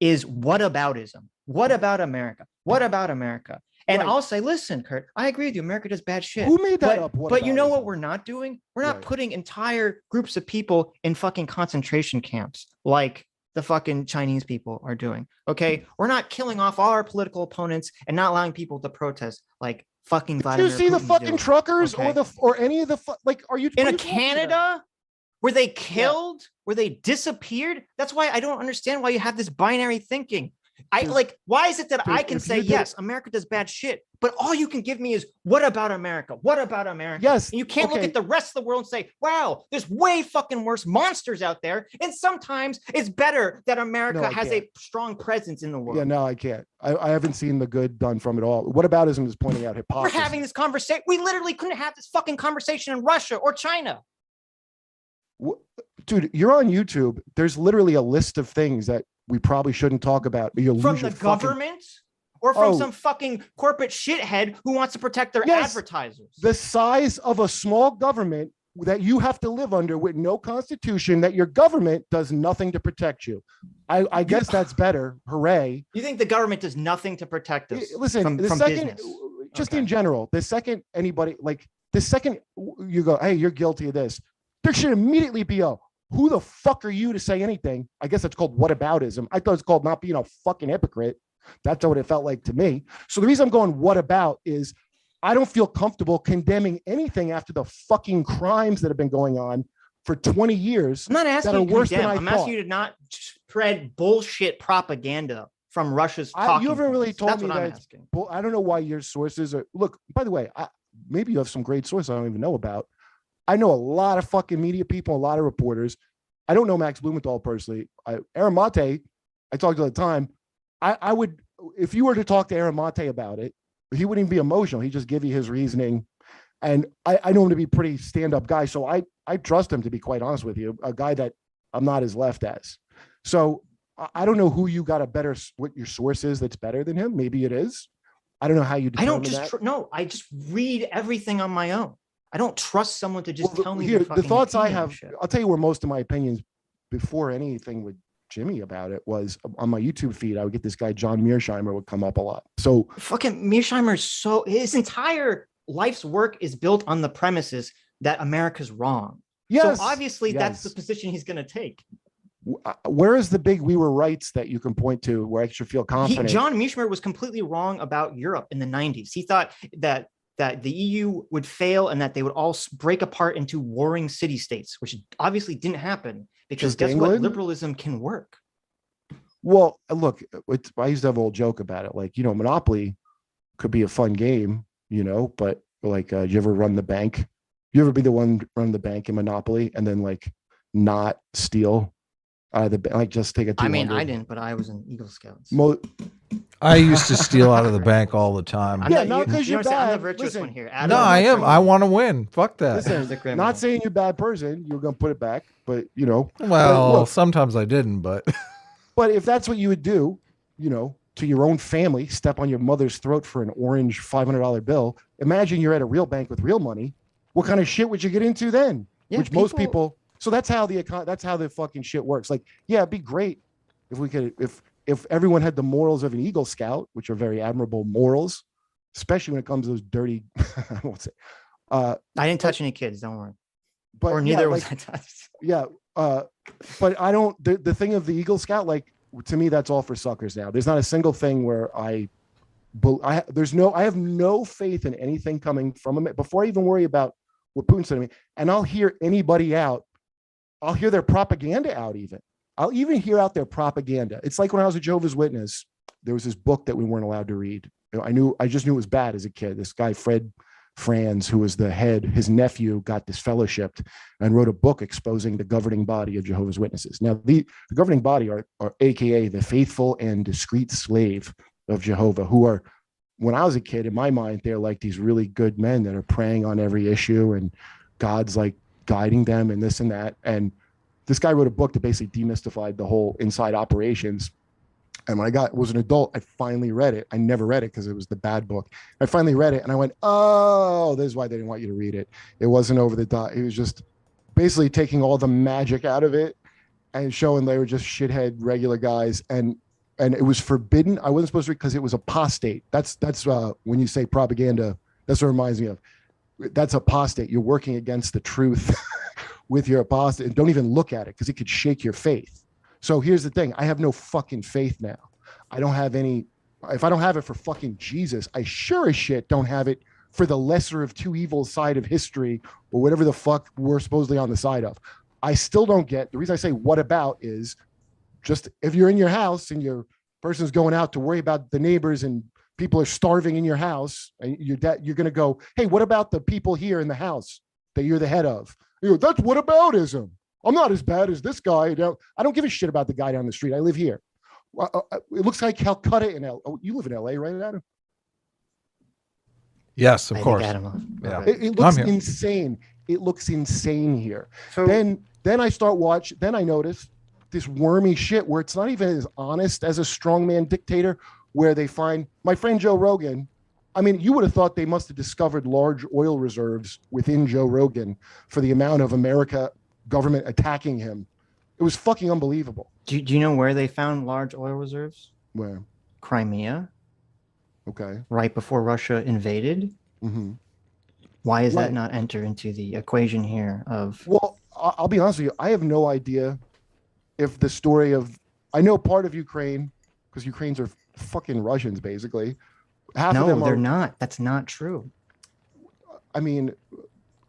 is whataboutism. What about America? What about America? And I'll say, listen, Kurt, I agree with you. America does bad shit. Who made that up? But you know what we're not doing? We're not putting entire groups of people in fucking concentration camps like the fucking Chinese people are doing. Okay, we're not killing off all our political opponents and not allowing people to protest like fucking Vladimir. Do you see the fucking truckers okay? or any of the are you in Canada? Were they killed? Yeah. Were they disappeared? That's why I don't understand why you have this binary thinking. Why is it that I can say, yes, America does bad shit, but all you can give me is, what about America? What about America? Yes. And you can't look at the rest of the world and say, wow, there's way fucking worse monsters out there. And sometimes it's better that America has a strong presence in the world. Yeah, no, I can't. I haven't seen the good done from it all. Whataboutism is pointing out hypocrisy. We're having this conversation. We literally couldn't have this fucking conversation in Russia or China. Dude, you're on YouTube. There's literally a list of things that we probably shouldn't talk about. From the government or from some fucking corporate shithead who wants to protect their advertisers. The size of a small government that you have to live under with no constitution, that your government does nothing to protect you. I guess that's better. Hooray. You think the government does nothing to protect us? Listen, from business. Just in general, the second you go, hey, you're guilty of this, there should immediately be who the fuck are you to say anything? I guess that's called whataboutism. I thought it's called not being a fucking hypocrite. That's what it felt like to me. So the reason I'm going what about is I don't feel comfortable condemning anything after the fucking crimes that have been going on for 20 years. I'm not asking you to condemn. I'm asking you to not spread bullshit propaganda from Russia's talking. You haven't really told me that. I don't know why your sources are. Look, by the way, maybe you have some great sources I don't even know about. I know a lot of fucking media people, a lot of reporters. I don't know Max Blumenthal personally. Aramate, I talk to all the time. I would, if you were to talk to Aramate about it, he wouldn't even be emotional. He'd just give you his reasoning. And I know him to be a pretty stand-up guy. So I trust him, to be quite honest with you, a guy that I'm not as left as. So I don't know who you got what your source is that's better than him. Maybe it is. I don't know how you determine that. I just read everything on my own. I don't trust someone to just tell me the thoughts I have. I'll tell you where most of my opinions before anything with Jimmy about it was on my YouTube feed. I would get this guy, John Mearsheimer, would come up a lot. So fucking Mearsheimer his entire life's work is built on the premises that America's wrong. Yes. So obviously that's the position he's going to take. Where is the big we were rights that you can point to where I should feel confident? John Mearsheimer was completely wrong about Europe in the 90s. He thought that the EU would fail and that they would all break apart into warring city-states, which obviously didn't happen because guess what? Liberalism can work. Well, look, I used to have an old joke about it. Like, Monopoly could be a fun game, but like, you ever run the bank? You ever be the one run the bank in Monopoly and then like not steal just take a 200? I mean, I didn't, but I was in Eagle Scouts. I used to steal out of the bank all the time. Not because you're bad. I'm the virtuous one here. No, I am. I want to win. Fuck that. Listen, not saying you're a bad person. You're going to put it back, but Well, sometimes I didn't, but. But if that's what you would do, to your own family, step on your mother's throat for an orange $500 bill. Imagine you're at a real bank with real money. What kind of shit would you get into then? Yeah, most people. So that's how the fucking shit works. Like, yeah, it'd be great if we could, if everyone had the morals of an Eagle Scout, which are very admirable morals, especially when it comes to those dirty, I won't say. I didn't touch any kids, don't worry. But or neither was I touched. Yeah. But I don't, the thing of the Eagle Scout, like, to me, that's all for suckers now. There's not a single thing where I have no faith in anything coming from them before I even worry about what Putin said to me. And I'll hear anybody out. I'll hear their propaganda out even. I'll even hear out their propaganda. It's like when I was a Jehovah's Witness, there was this book that we weren't allowed to read. I just knew it was bad as a kid. This guy, Fred Franz, who was the head, his nephew got disfellowshipped and wrote a book exposing the governing body of Jehovah's Witnesses. Now, the governing body are AKA the faithful and discreet slave of Jehovah, who are, when I was a kid, in my mind, they're like these really good men that are praying on every issue and God's like guiding them and this and that. And this guy wrote a book that basically demystified the whole inside operations. And when I was an adult, I finally read it. I never read it because it was the bad book. I finally read it and I went, oh, this is why they didn't want you to read it. It wasn't over the top. It was just basically taking all the magic out of it and showing they were just shithead regular guys. And it was forbidden. I wasn't supposed to read because it was apostate. That's when you say propaganda, that's what it reminds me of. That's apostate. You're working against the truth with your apostate. And don't even look at it because it could shake your faith. So here's the thing. I have no fucking faith now. I don't have any. If I don't have it for fucking Jesus, I sure as shit don't have it for the lesser of two evils side of history or whatever the fuck we're supposedly on the side of. I still don't get. The reason I say what about is just if you're in your house and your person's going out to worry about the neighbors and people are starving in your house and you're going to go, hey, what about the people here in the house that you're the head of? You know, that's whataboutism. I'm not as bad as this guy. I don't give a shit about the guy down the street. I live here. It looks like Calcutta in L. Oh, you live in LA, right, Adam? Yes, of course. Yeah. It looks insane. It looks insane here. So then I start watching. Then I notice this wormy shit where it's not even as honest as a strongman dictator. Where they find my friend Joe Rogan. I mean, you would have thought they must have discovered large oil reserves within Joe Rogan for the amount of America government attacking him. It was fucking unbelievable. Do you know where they found large oil reserves? Where? Crimea. Okay. Right before Russia invaded. Mm-hmm. Why is that not enter into the equation here of? Well, I'll be honest with you. I have no idea if the story of, I know part of Ukraine, because Ukrainians are fucking Russians, basically. Half of them they're not. That's not true. I mean,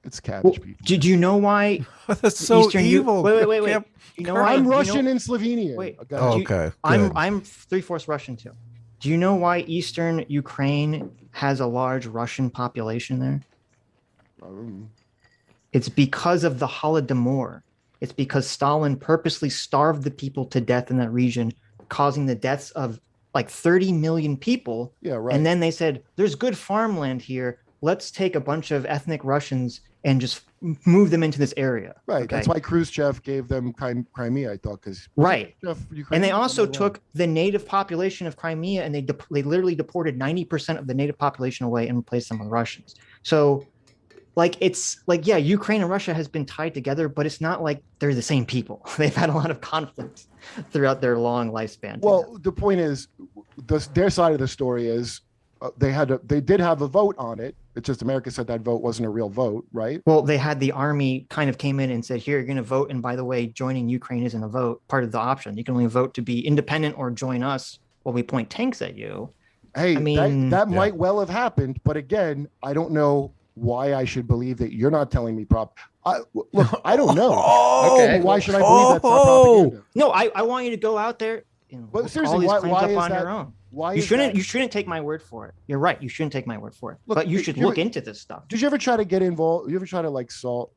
it's cabbage people. Do you know why? That's so evil. Wait. You know I'm Russian and Slovenian. Wait. Okay. I'm 3/4 Russian too. Do you know why Eastern Ukraine has a large Russian population there? It's because of the Holodomor. It's because Stalin purposely starved the people to death in that region, causing the deaths of like 30 million people. Yeah, right. And then they said, there's good farmland here. Let's take a bunch of ethnic Russians and just move them into this area. Right. Okay? That's why Khrushchev gave them Crimea, I thought, because right. And they also took the native population of Crimea and they literally deported 90% of the native population away and replaced them with Russians. So like, it's like, yeah, Ukraine and Russia has been tied together, but it's not like they're the same people. They've had a lot of conflict throughout their long lifespan. Well, the point is, their side of the story is they did have a vote on it. It's just America said that vote wasn't a real vote, right? Well, they had the army kind of came in and said, here, you're going to vote. And by the way, joining Ukraine isn't a vote, part of the option. You can only vote to be independent or join us while we point tanks at you. Hey, I mean, that might well have happened. But again, I don't know why I should believe that you're not telling me look, I don't know. Okay. Why should I believe that's not propaganda? No, I want you to go out there and but seriously, all these why claims up is on that, your own. Why you shouldn't take my word for it. You're right. You shouldn't take my word for it. Look, but you should look into this stuff. Did you ever try to get involved? You ever try to like solve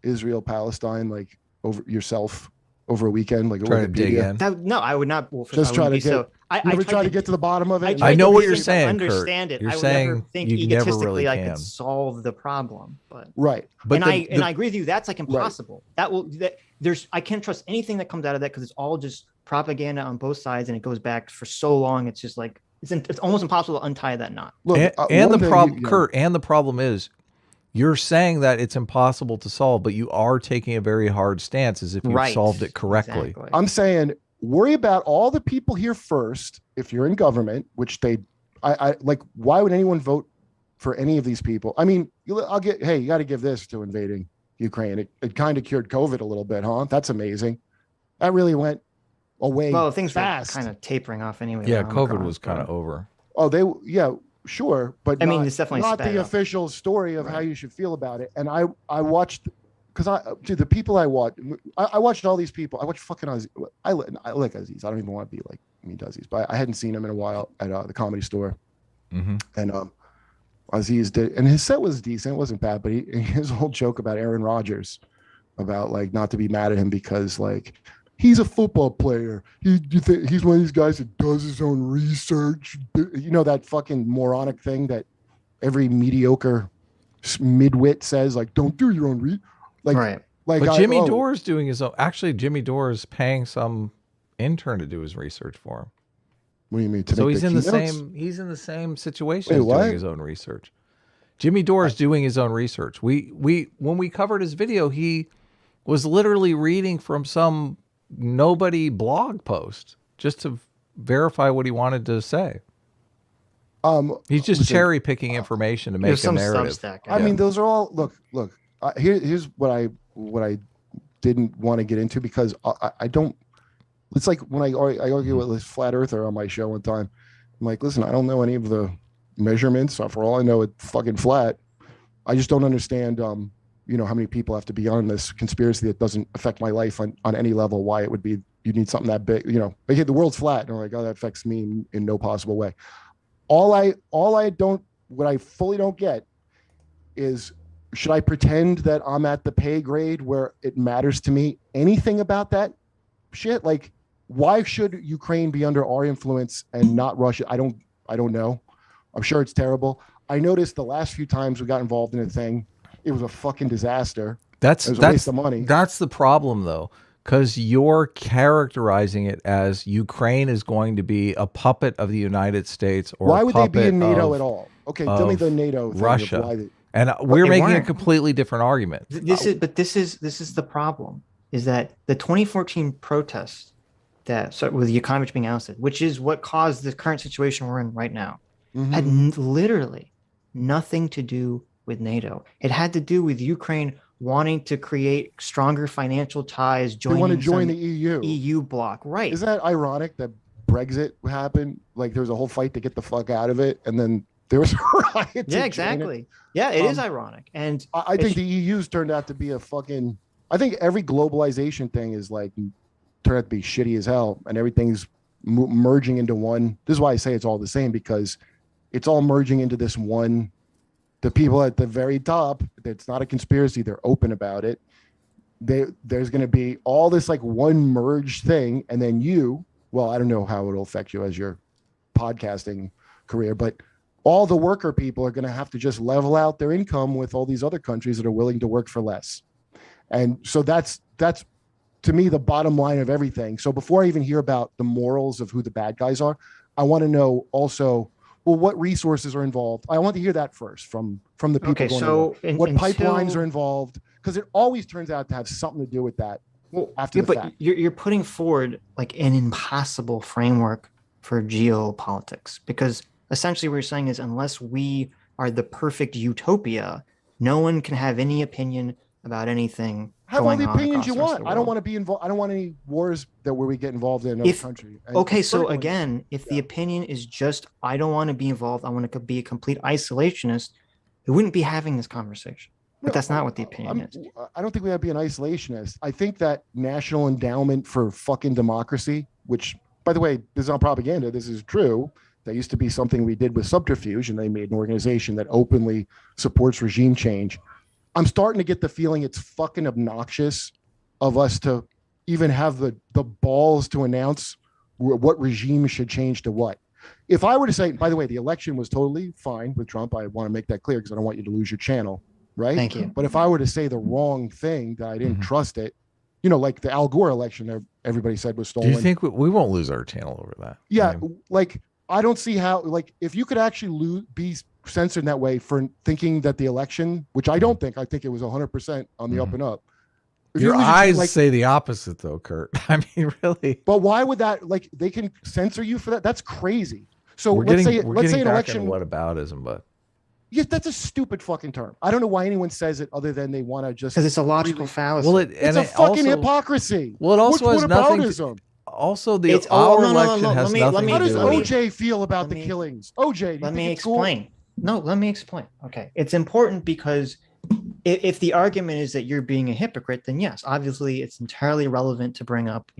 Israel Palestine like over yourself over a weekend, like try to dig in? No, I would not. Well, just try to get. I never try to get to the bottom of it. I know what you're saying. Understand Kurt. it. You're I would saying never think you never egotistically really I can. could solve the problem, but right. But I agree with you. That's like impossible. Right. I can't trust anything that comes out of that because it's all just propaganda on both sides, and it goes back for so long. It's just like it's almost impossible to untie that knot. Look, and the problem, Kurt, and the problem is, you're saying that it's impossible to solve, but you are taking a very hard stance as if you've solved it correctly. Exactly. I'm saying worry about all the people here first. If you're in government, which I like, why would anyone vote for any of these people? I mean, you got to give this to invading Ukraine. It kind of cured COVID a little bit, huh? That's amazing. That really went away. Well, things fast. were kind of tapering off anyway. Yeah, COVID was kind of over. Oh, sure, but I mean, it's definitely not the official story of how you should feel about it. And I watched, because the people I watched all these people. I watched fucking Aziz. I like Aziz. I don't even want to be like me to Aziz, but I hadn't seen him in a while at the Comedy Store. Mm-hmm. And Aziz did, and his set was decent. It wasn't bad, but his whole joke about Aaron Rodgers, about like not to be mad at him because like he's a football player. He's one of these guys that does his own research. You know, that fucking moronic thing that every mediocre midwit says, like, don't do your own right. Like, but Jimmy Dore's doing his own. Actually, Jimmy Dore is paying some intern to do his research for him. What do you mean? So he's in the same situation as doing his own research. Jimmy Dore is doing his own research. We when we covered his video, he was literally reading from some nobody blog post just to verify what he wanted to say. He's just cherry picking information to make a narrative. I mean, those are all look. Here's what I didn't want to get into, because I don't. It's like when I argue with this flat earther on my show one time. I'm like, listen, I don't know any of the measurements. For all I know, it's fucking flat. I just don't understand. You know, how many people have to be on this conspiracy that doesn't affect my life on any level. Why it would be you need something that big. You know, like, the world's flat, and I'm like, oh, that affects me in no possible way. What I fully don't get is, should I pretend that I'm at the pay grade where it matters to me anything about that shit? Like, why should Ukraine be under our influence and not Russia? I don't know. I'm sure it's terrible. I noticed the last few times we got involved in a thing, it was a fucking disaster. It was a waste of money. That's the problem, though, because you're characterizing it as Ukraine is going to be a puppet of the United States, or why would they be in NATO at all? Okay, tell me the NATO thing. Russia. And we're making a completely different argument. This is the problem, is that the 2014 protests with Yanukovych being ousted, which is what caused the current situation we're in right now, had literally nothing to do with NATO. It had to do with Ukraine wanting to create stronger financial ties, they want to join the EU bloc, right? Isn't that ironic that Brexit happened? Like, there was a whole fight to get the fuck out of it, and then there was a riot. Yeah, exactly. Yeah, it is ironic. And I think the EU's turned out to be a fucking. I think every globalization thing is like turned out to be shitty as hell, and everything's merging into one. This is why I say it's all the same, because it's all merging into this one. The people at the very top, it's not a conspiracy. They're open about it. There's going to be all this like one merged thing, and then I don't know how it'll affect you as your podcasting career, but all the worker people are going to have to just level out their income with all these other countries that are willing to work for less. And so that's to me the bottom line of everything. So before I even hear about the morals of who the bad guys are, I want to know also, well, what resources are involved? I want to hear that first from the people. Okay, so what pipelines are involved? Because it always turns out to have something to do with that. Well, after the fact. You're putting forward like an impossible framework for geopolitics, because essentially what you're saying is, unless we are the perfect utopia, no one can have any opinion about anything. Have all the opinions you want. I don't want to be involved. I don't want any wars where we get involved in another country. Okay, so again, if the opinion is just, I don't want to be involved, I want to be a complete isolationist, we wouldn't be having this conversation. But that's not what the opinion is. I don't think we have to be an isolationist. I think that National Endowment for fucking Democracy, which, by the way, this is not propaganda. This is true. That used to be something we did with Subterfuge, and they made an organization that openly supports regime change. I'm starting to get the feeling it's fucking obnoxious of us to even have the balls to announce what regime should change to what. If I were to say, by the way, the election was totally fine with Trump, I want to make that clear because I don't want you to lose your channel, right? Thank you. But if I were to say the wrong thing, that I didn't trust it, you know, like the Al Gore election, everybody said was stolen. Do you think we won't lose our channel over that? Yeah, like I don't see how, like, if you could actually be censored in that way for thinking that the election, which I don't think, I think it was 100% on the up and up. Your eyes say the opposite, though, Kurt. I mean, really. But why would that, like, they can censor you for that? That's crazy. So let's say an election. Whataboutism, but yeah, that's a stupid fucking term. I don't know why anyone says it other than they want to just, because it's a logical fallacy. Well, it's a fucking hypocrisy. Well, it also has nothing. Also, our election has nothing to do with it. How does OJ feel about the killings? OJ, let me explain. No, let me explain. Okay. It's important because if the argument is that you're being a hypocrite, then yes, obviously it's entirely relevant to bring up,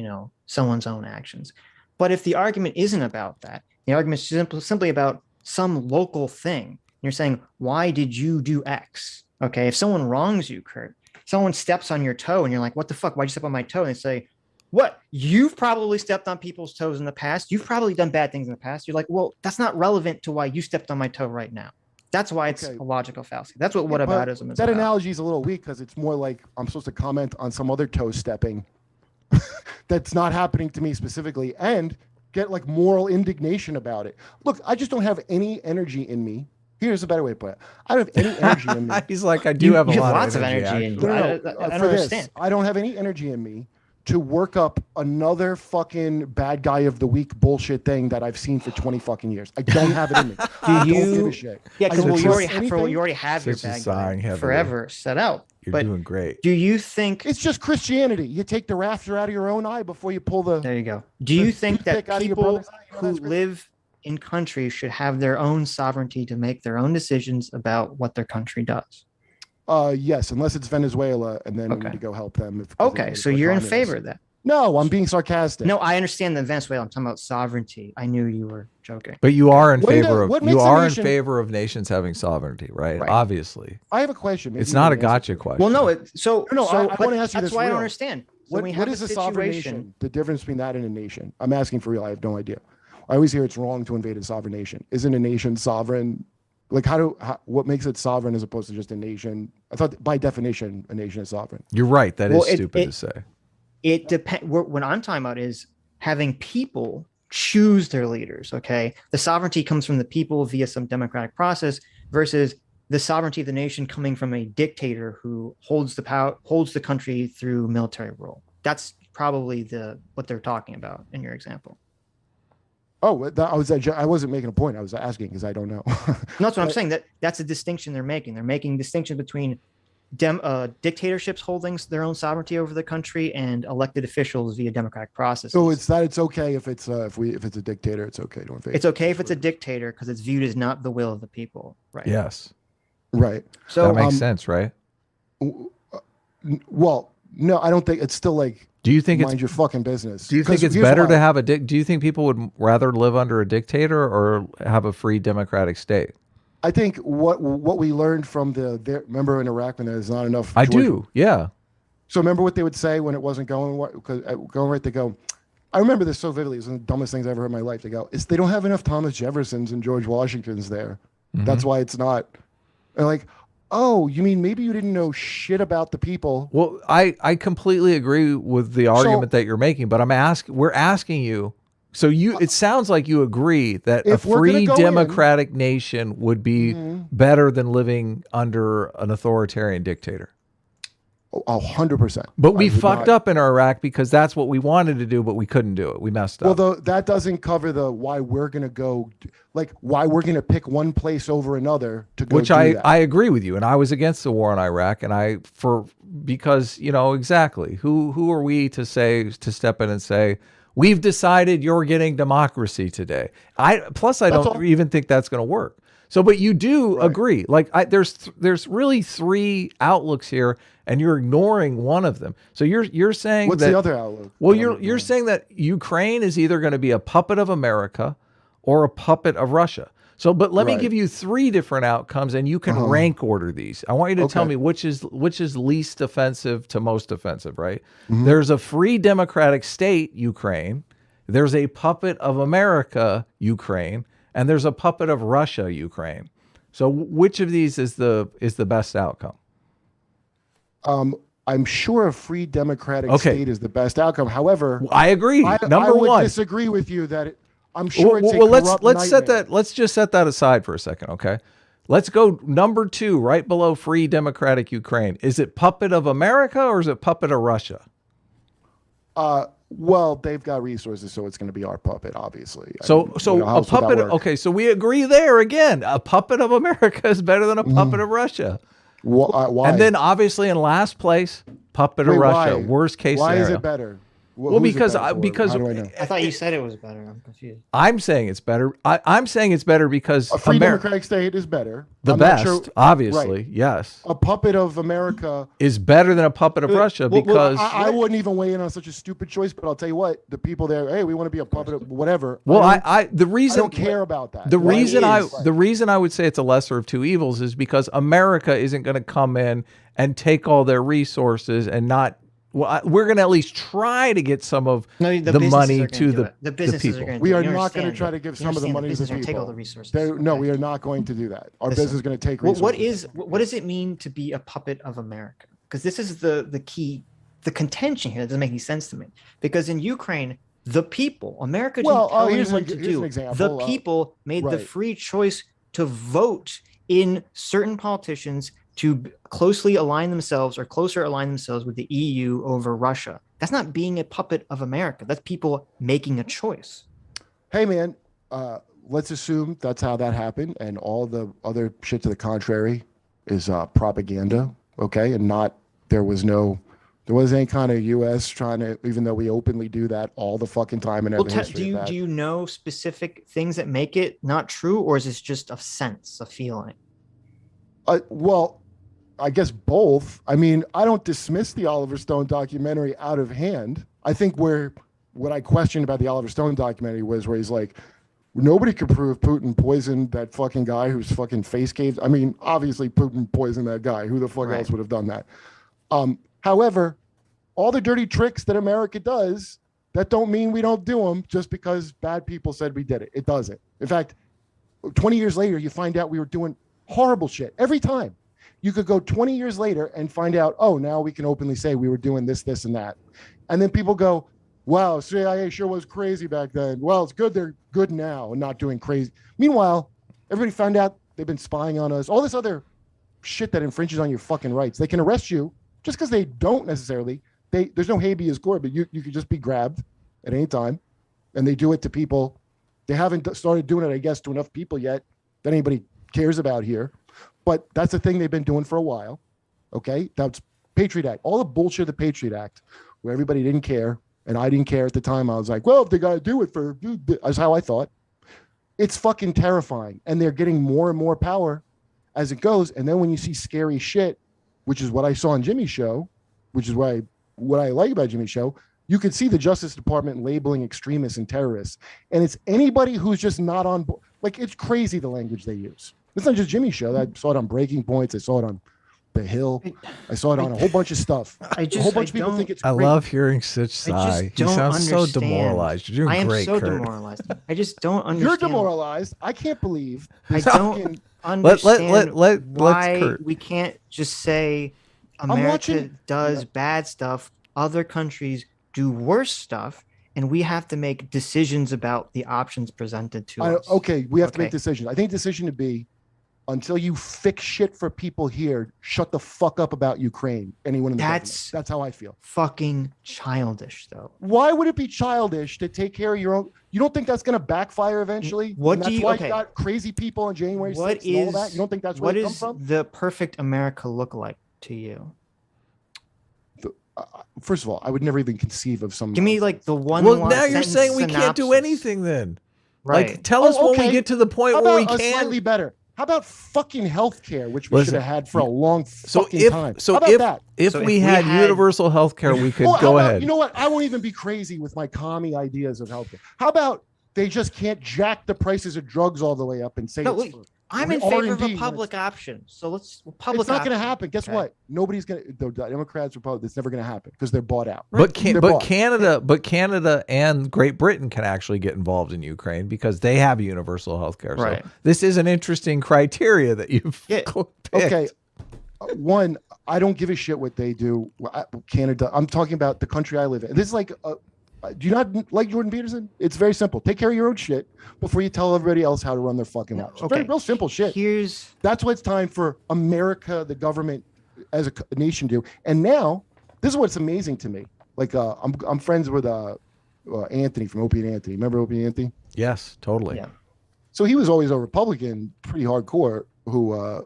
someone's own actions. But if the argument isn't about that, the argument is simply about some local thing, you're saying, why did you do X? Okay. If someone wrongs you, Kurt, someone steps on your toe and you're like, what the fuck? Why'd you step on my toe? And they say, what? You've probably stepped on people's toes in the past. You've probably done bad things in the past. You're like, well, that's not relevant to why you stepped on my toe right now. That's why it's a logical fallacy. That's what whataboutism is. That about. analogy is a little weak because it's more like I'm supposed to comment on some other toe stepping that's not happening to me specifically and get like moral indignation about it. Look, I just don't have any energy in me. Here's a better way to put it. I don't have any energy in me. He's like, I do have a lot lots of energy in you. No, I don't understand. I don't have any energy in me to work up another fucking bad guy of the week bullshit thing that I've seen for 20 fucking years. I don't have it in me. I don't give a shit. Yeah, because I you don't already have your Sitch is bad guy sighing forever set out. You're doing great. Do you think It's just Christianity. You take the rafter out of your own eye before you pull the. There you go. Do you think that toothpick out of your people brother's eye? You know, who that's great. live in countries should have their own sovereignty to make their own decisions about what their country does? Yes, unless it's Venezuela, and then we Okay. need to go help them. Okay, so you're in favor of that. No, I'm being sarcastic. No, I understand the Venezuela. I'm talking about sovereignty. I knew you were joking. But you are in What favor of makes you a are in nation- favor of nations having sovereignty, right? Right. Obviously. I have a question. Maybe It's you not a can answer gotcha it. question. Well, no. I want to ask you that's this why I don't real. understand. So we What have is a a sovereign situation. nation? The difference between that and a nation? I'm asking for real. I have no idea. I always hear it's wrong to invade a sovereign nation. Isn't a nation sovereign? Like, what makes it sovereign as opposed to just a nation? I thought by definition, a nation is sovereign. You're right. That is stupid to say. It depends. What I'm talking about is having people choose their leaders. Okay, the sovereignty comes from the people via some democratic process versus the sovereignty of the nation coming from a dictator who holds the power, holds the country through military rule. That's probably what they're talking about in your example. Oh, I wasn't making a point. I was asking because I don't know. No, that's what I'm saying. That's a distinction they're making. They're making distinctions between dictatorships holding their own sovereignty over the country and elected officials via democratic processes. So it's okay if it's if it's a dictator, it's okay to invade. It's okay if it's a dictator because it's viewed as not the will of the people. Right. Yes. Right. So that makes sense, right? Well, no, I don't think it's still like. Do you think mind your fucking business? Do you think it's better to have do you think people would rather live under a dictator or have a free democratic state? I think what we learned from remember in Iraq when there's not enough. I do, yeah. So remember what they would say when it wasn't going right. They go, I remember this so vividly. It was one of the dumbest things I ever heard in my life. They go, they don't have enough Thomas Jeffersons and George Washingtons there. Mm-hmm. That's why it's not. And like, oh, you mean maybe you didn't know shit about the people? Well, I completely agree with the argument that you're making, but we're asking you. So it sounds like you agree that a free democratic nation would be better than living under an authoritarian dictator. 100%. But we fucked up in Iraq because that's what we wanted to do, but we couldn't do it. We messed up. Well, that doesn't cover why we're going to go, like why we're going to pick one place over another to go. Which I agree with you. And I was against the war in Iraq. And because, exactly. Who are we to step in and say, we've decided you're getting democracy today. I don't even think that's going to work. So, but you do agree. Like there's really three outlooks here, and you're ignoring one of them. So you're saying what's the other outlook? Well, you're saying that Ukraine is either going to be a puppet of America or a puppet of Russia. So, but let me give you three different outcomes, and you can rank order these. I want you to tell me which is least offensive to most offensive. Right? Mm-hmm. There's a free democratic state, Ukraine. There's a puppet of America, Ukraine. And there's a puppet of Russia, Ukraine. So which of these is the best outcome? I'm sure a free democratic state is the best outcome. However, I agree. I would disagree with you that I'm sure it's a corrupt let's just set that aside for a second, okay? Let's go number 2, right below free democratic Ukraine. Is it puppet of America or is it puppet of Russia? Well, they've got resources, so it's going to be our puppet, obviously. So a puppet. Okay, so we agree there again. A puppet of America is better than a puppet of Russia. Why? And then, obviously, in last place, puppet of Russia. Why? Worst case scenario. Why is it better? Well, because how do I know? I thought you said it was better. I'm confused. I'm saying it's better. I'm saying it's better because a free democratic state is better. The I'm best, not sure, obviously, right. Yes. A puppet of America is better than a puppet of Russia because I wouldn't even weigh in on such a stupid choice. But I'll tell you what, the people there, hey, we want to be a puppet of whatever. Well, I don't care about that. The reason I would say it's a lesser of two evils is because America isn't going to come in and take all their resources and not. Well, we're going to at least try to get some of the money to the people. We are not going to try to give some of the money to the people. Take all the resources. No, we are not going to do that. Our business is going to take resources. What does it mean to be a puppet of America? Because this is the key, the contention here that doesn't make any sense to me. Because in Ukraine, the people, America didn't tell anyone what to do. The people made the free choice to vote in certain politicians to closer align themselves with the EU over Russia. That's not being a puppet of America. That's people making a choice. Hey, man, let's assume that's how that happened, and all the other shit to the contrary is propaganda, okay? And there wasn't any kind of U.S. trying to, even though we openly do that all the fucking time in every history. Do you know specific things that make it not true, or is this just a sense, a feeling? Well, I guess both. I mean, I don't dismiss the Oliver Stone documentary out of hand. I think what I questioned about the Oliver Stone documentary was where he's like, nobody could prove Putin poisoned that fucking guy who's fucking face caved. I mean, obviously Putin poisoned that guy. Who the fuck else would have done that? However, all the dirty tricks that America does, that don't mean we don't do them just because bad people said we did it. It doesn't. In fact, 20 years later, you find out we were doing horrible shit every time. You could go 20 years later and find out, oh, now we can openly say we were doing this, this, and that. And then people go, wow, CIA sure was crazy back then. Well, it's good they're good now and not doing crazy. Meanwhile, everybody found out they've been spying on us. All this other shit that infringes on your fucking rights. They can arrest you just because they don't necessarily. There's no habeas corpus, but you could just be grabbed at any time. And they do it to people. They haven't started doing it, I guess, to enough people yet that anybody cares about here. But that's the thing they've been doing for a while. Okay? That's Patriot Act. All the bullshit of the Patriot Act, where everybody didn't care, and I didn't care at the time. I was like, well, if they got to do it that's how I thought. It's fucking terrifying. And they're getting more and more power as it goes. And then when you see scary shit, which is what I saw on Jimmy's show, which is what I like about Jimmy's show, you could see the Justice Department labeling extremists and terrorists. And it's anybody who's just not on board. Like, it's crazy the language they use. It's not just Jimmy's show. I saw it on Breaking Points. I saw it on The Hill. I saw it on a whole bunch of stuff. A whole bunch of people think it's great. I love hearing Sitch sigh. He sounds so demoralized. You're doing great, Kurt. Demoralized. I just don't understand. You're demoralized. I can't believe. I don't understand why we can't just say America does bad stuff, other countries do worse stuff, and we have to make decisions about the options presented to us. Okay, we have to make decisions. I think the decision to be, until you fix shit for people here, shut the fuck up about Ukraine. Anyone in the government. That's how I feel. Fucking childish, though. Why would it be childish to take care of your own? You don't think that's going to backfire eventually? That's why you got crazy people on January 6th and all that? You don't think that's where it comes from? What does the perfect America look like to you? First of all, I would never even conceive of some. Give me like the one. Well, now you're saying we can't do anything then. Right. Like, tell us when we get to the point where we can. Slightly better. How about fucking healthcare, which we should have had for a long fucking time? So if we had universal healthcare, we could go ahead. You know what? I won't even be crazy with my commie ideas of healthcare. How about they just can't jack the prices of drugs all the way up and say I'm in favor of a public option. So let's public. It's not going to happen. Guess what? Nobody's going to. The Democrats, Republicans. It's never going to happen because they're bought out. But Canada and Great Britain can actually get involved in Ukraine because they have universal health care. Right. So this is an interesting criteria that you've picked. Okay. One, I don't give a shit what they do. Canada. I'm talking about the country I live in. This is like. Do you not like Jordan Peterson? It's very simple. Take care of your own shit before you tell everybody else how to run their fucking lives. Very real simple shit. That's what it's time for America, the government, as a nation do. And now, this is what's amazing to me. Like, I'm friends with Anthony from Opie and Anthony. Remember Opie and Anthony? Yes, totally. Yeah. So he was always a Republican, pretty hardcore. Who I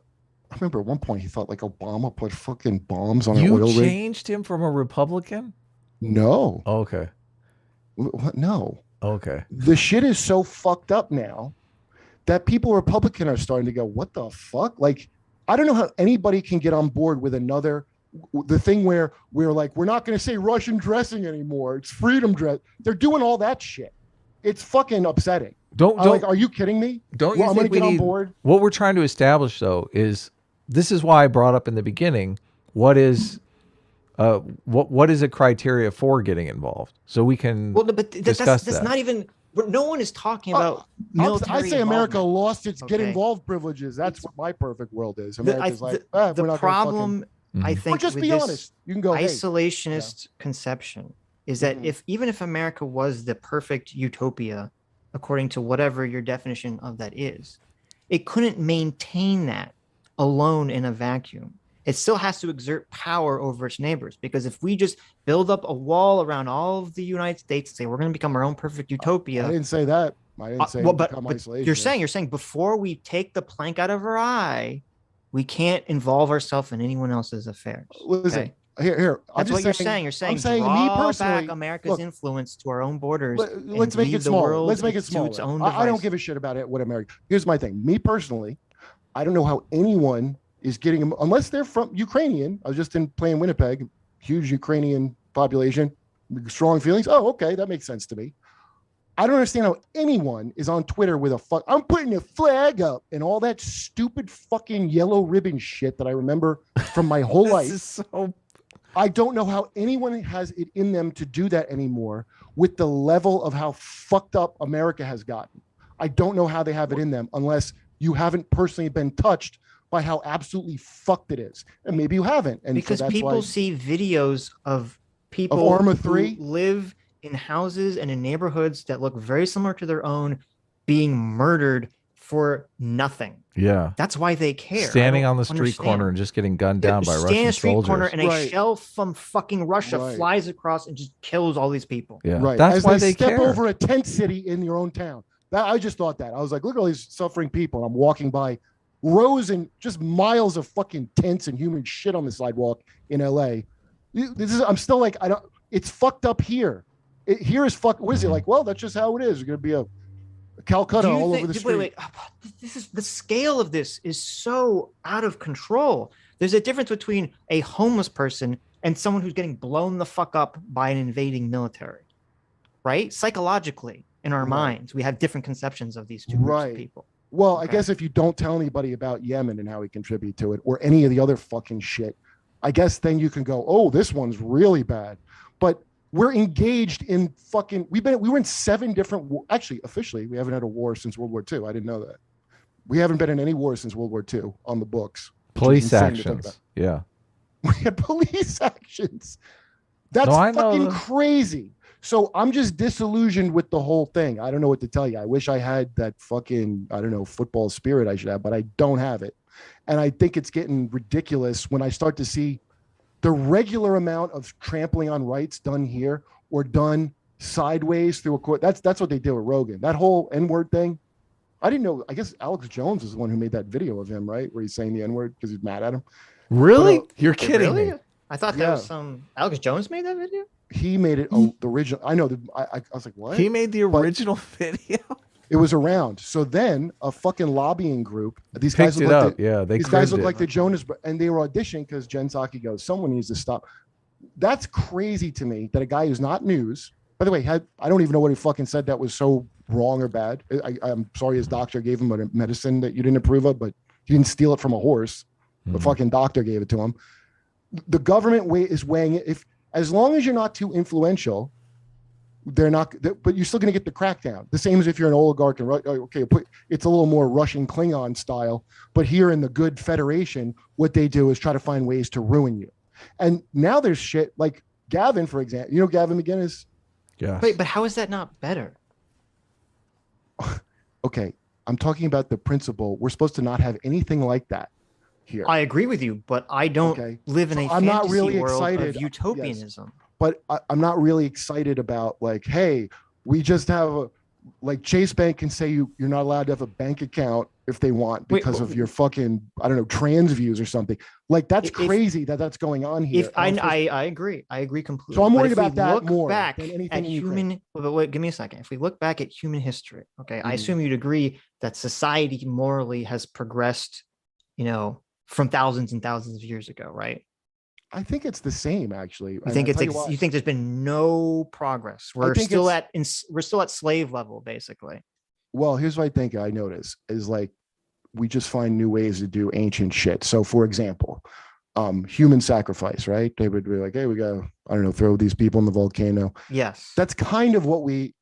remember at one point he thought like Obama put fucking bombs on an oil rig. You changed him from a Republican? No. Oh, okay. What? No. Okay. The shit is so fucked up now that people Republican are starting to go, what the fuck? Like, I don't know how anybody can get on board with the thing where we're like, we're not going to say Russian dressing anymore. It's freedom dress. They're doing all that shit. It's fucking upsetting. Like, are you kidding me? Don't you think we need, on board? What we're trying to establish, though, is this is why I brought up in the beginning, what is a criteria for getting involved? So we can discuss that's not even, no one is talking about military I say America lost its get involved privileges. That's what my perfect world is. America's the problem, I think, just with be this honest. You can go isolationist conception is that even if America was the perfect utopia, according to whatever your definition of that is, it couldn't maintain that alone in a vacuum. It still has to exert power over its neighbors, because if we just build up a wall around all of the United States and say we're going to become our own perfect utopia. I didn't say that. I didn't say but you're saying you're before we take the plank out of our eye, we can't involve ourselves in anyone else's affairs. Listen, okay? Here. That's what you're saying. You're saying draw me personally, back America's influence to our own borders. Let's make it small. Let's make it small. I don't give a shit about it. What America? Here's my thing. Me personally, I don't know how anyone is getting them unless they're from Ukrainian. I was just playing Winnipeg, huge Ukrainian population, strong feelings. Oh, okay, that makes sense to me. I don't understand how anyone is on Twitter with I'm putting a flag up and all that stupid fucking yellow ribbon shit that I remember from my whole life. I don't know how anyone has it in them to do that anymore with the level of how fucked up America has gotten. I don't know how they have it in them unless you haven't personally been touched by how absolutely fucked it is. And maybe you haven't. And because so that's people see videos of people of Arma who 3 live in houses and in neighborhoods that look very similar to their own being murdered for nothing. Yeah. That's why they care. Standing on the street corner and just getting gunned down by Russian soldiers. Stand on the street corner and a shell from fucking Russia flies across and just kills all these people. Yeah. Right. That's why they step care. over a tent city in your own town. I just thought that. I was like, look at all these suffering people. I'm walking by rows and just miles of fucking tents and human shit on the sidewalk in LA. I'm still like, it's fucked up here. Here is fuck. What is it like? Well, that's just how it is. There's going to be a Calcutta all over the street. Wait. This is the scale of this is so out of control. There's a difference between a homeless person and someone who's getting blown the fuck up by an invading military, right? Psychologically, in our minds, we have different conceptions of these two groups of people. Well, I guess if you don't tell anybody about Yemen and how we contribute to it, or any of the other fucking shit, I guess then you can go, oh, this one's really bad. But we're engaged in fucking. We were in 7 different. Actually, officially, we haven't had a war since World War II. I didn't know that. We haven't been in any war since World War II on the books. Police actions. Yeah. We had police actions. That's fucking crazy. So I'm just disillusioned with the whole thing. I don't know what to tell you. I wish I had that fucking, football spirit I should have, but I don't have it. And I think it's getting ridiculous when I start to see the regular amount of trampling on rights done here or done sideways through a court. That's what they did with Rogan. That whole N-word thing. I didn't know. I guess Alex Jones is the one who made that video of him, right? Where he's saying the N-word because he's mad at him. Really? But, You're kidding me. I thought that was some Alex Jones made that video. He made it the original. I know. I was like, what? He made the original video. It was around. So then a fucking lobbying group. These guys look like these guys look like the Jonas, and they were auditioning because Jen Psaki goes, someone needs to stop. That's crazy to me that a guy who's not news. By the way, I don't even know what he fucking said that was so wrong or bad. I'm sorry his doctor gave him a medicine that you didn't approve of, but he didn't steal it from a horse. The fucking doctor gave it to him. The government is weighing it. As long as you're not too influential, they're not. But you're still going to get the crackdown. The same as if you're an oligarch and it's a little more Russian Klingon style. But here in the good Federation, what they do is try to find ways to ruin you. And now there's shit like Gavin, for example. You know Gavin McGinnis? Yeah. Wait, but how is that not better? Okay, I'm talking about the principle. We're supposed to not have anything like that here. I agree with you, but I don't live in a fantasy not really world excited of utopianism. But I'm not really excited about like, hey, we just have like Chase Bank can say you're not allowed to have a bank account if they want because of your fucking, I don't know, trans views or something. Like that's crazy that's going on here. If I agree completely. So I'm worried about that more back than anything at human. But wait, give me a second. If we look back at human history, okay, I assume you'd agree that society morally has progressed, from thousands and thousands of years ago, right? I think it's the same, actually. You think you think there's been no progress? We're still at slave level, basically. Well, here's what I think I notice is like we just find new ways to do ancient shit. So, for example, human sacrifice, right? They would be like, "Hey, we got, I don't know, throw these people in the volcano." Yes, that's kind of what we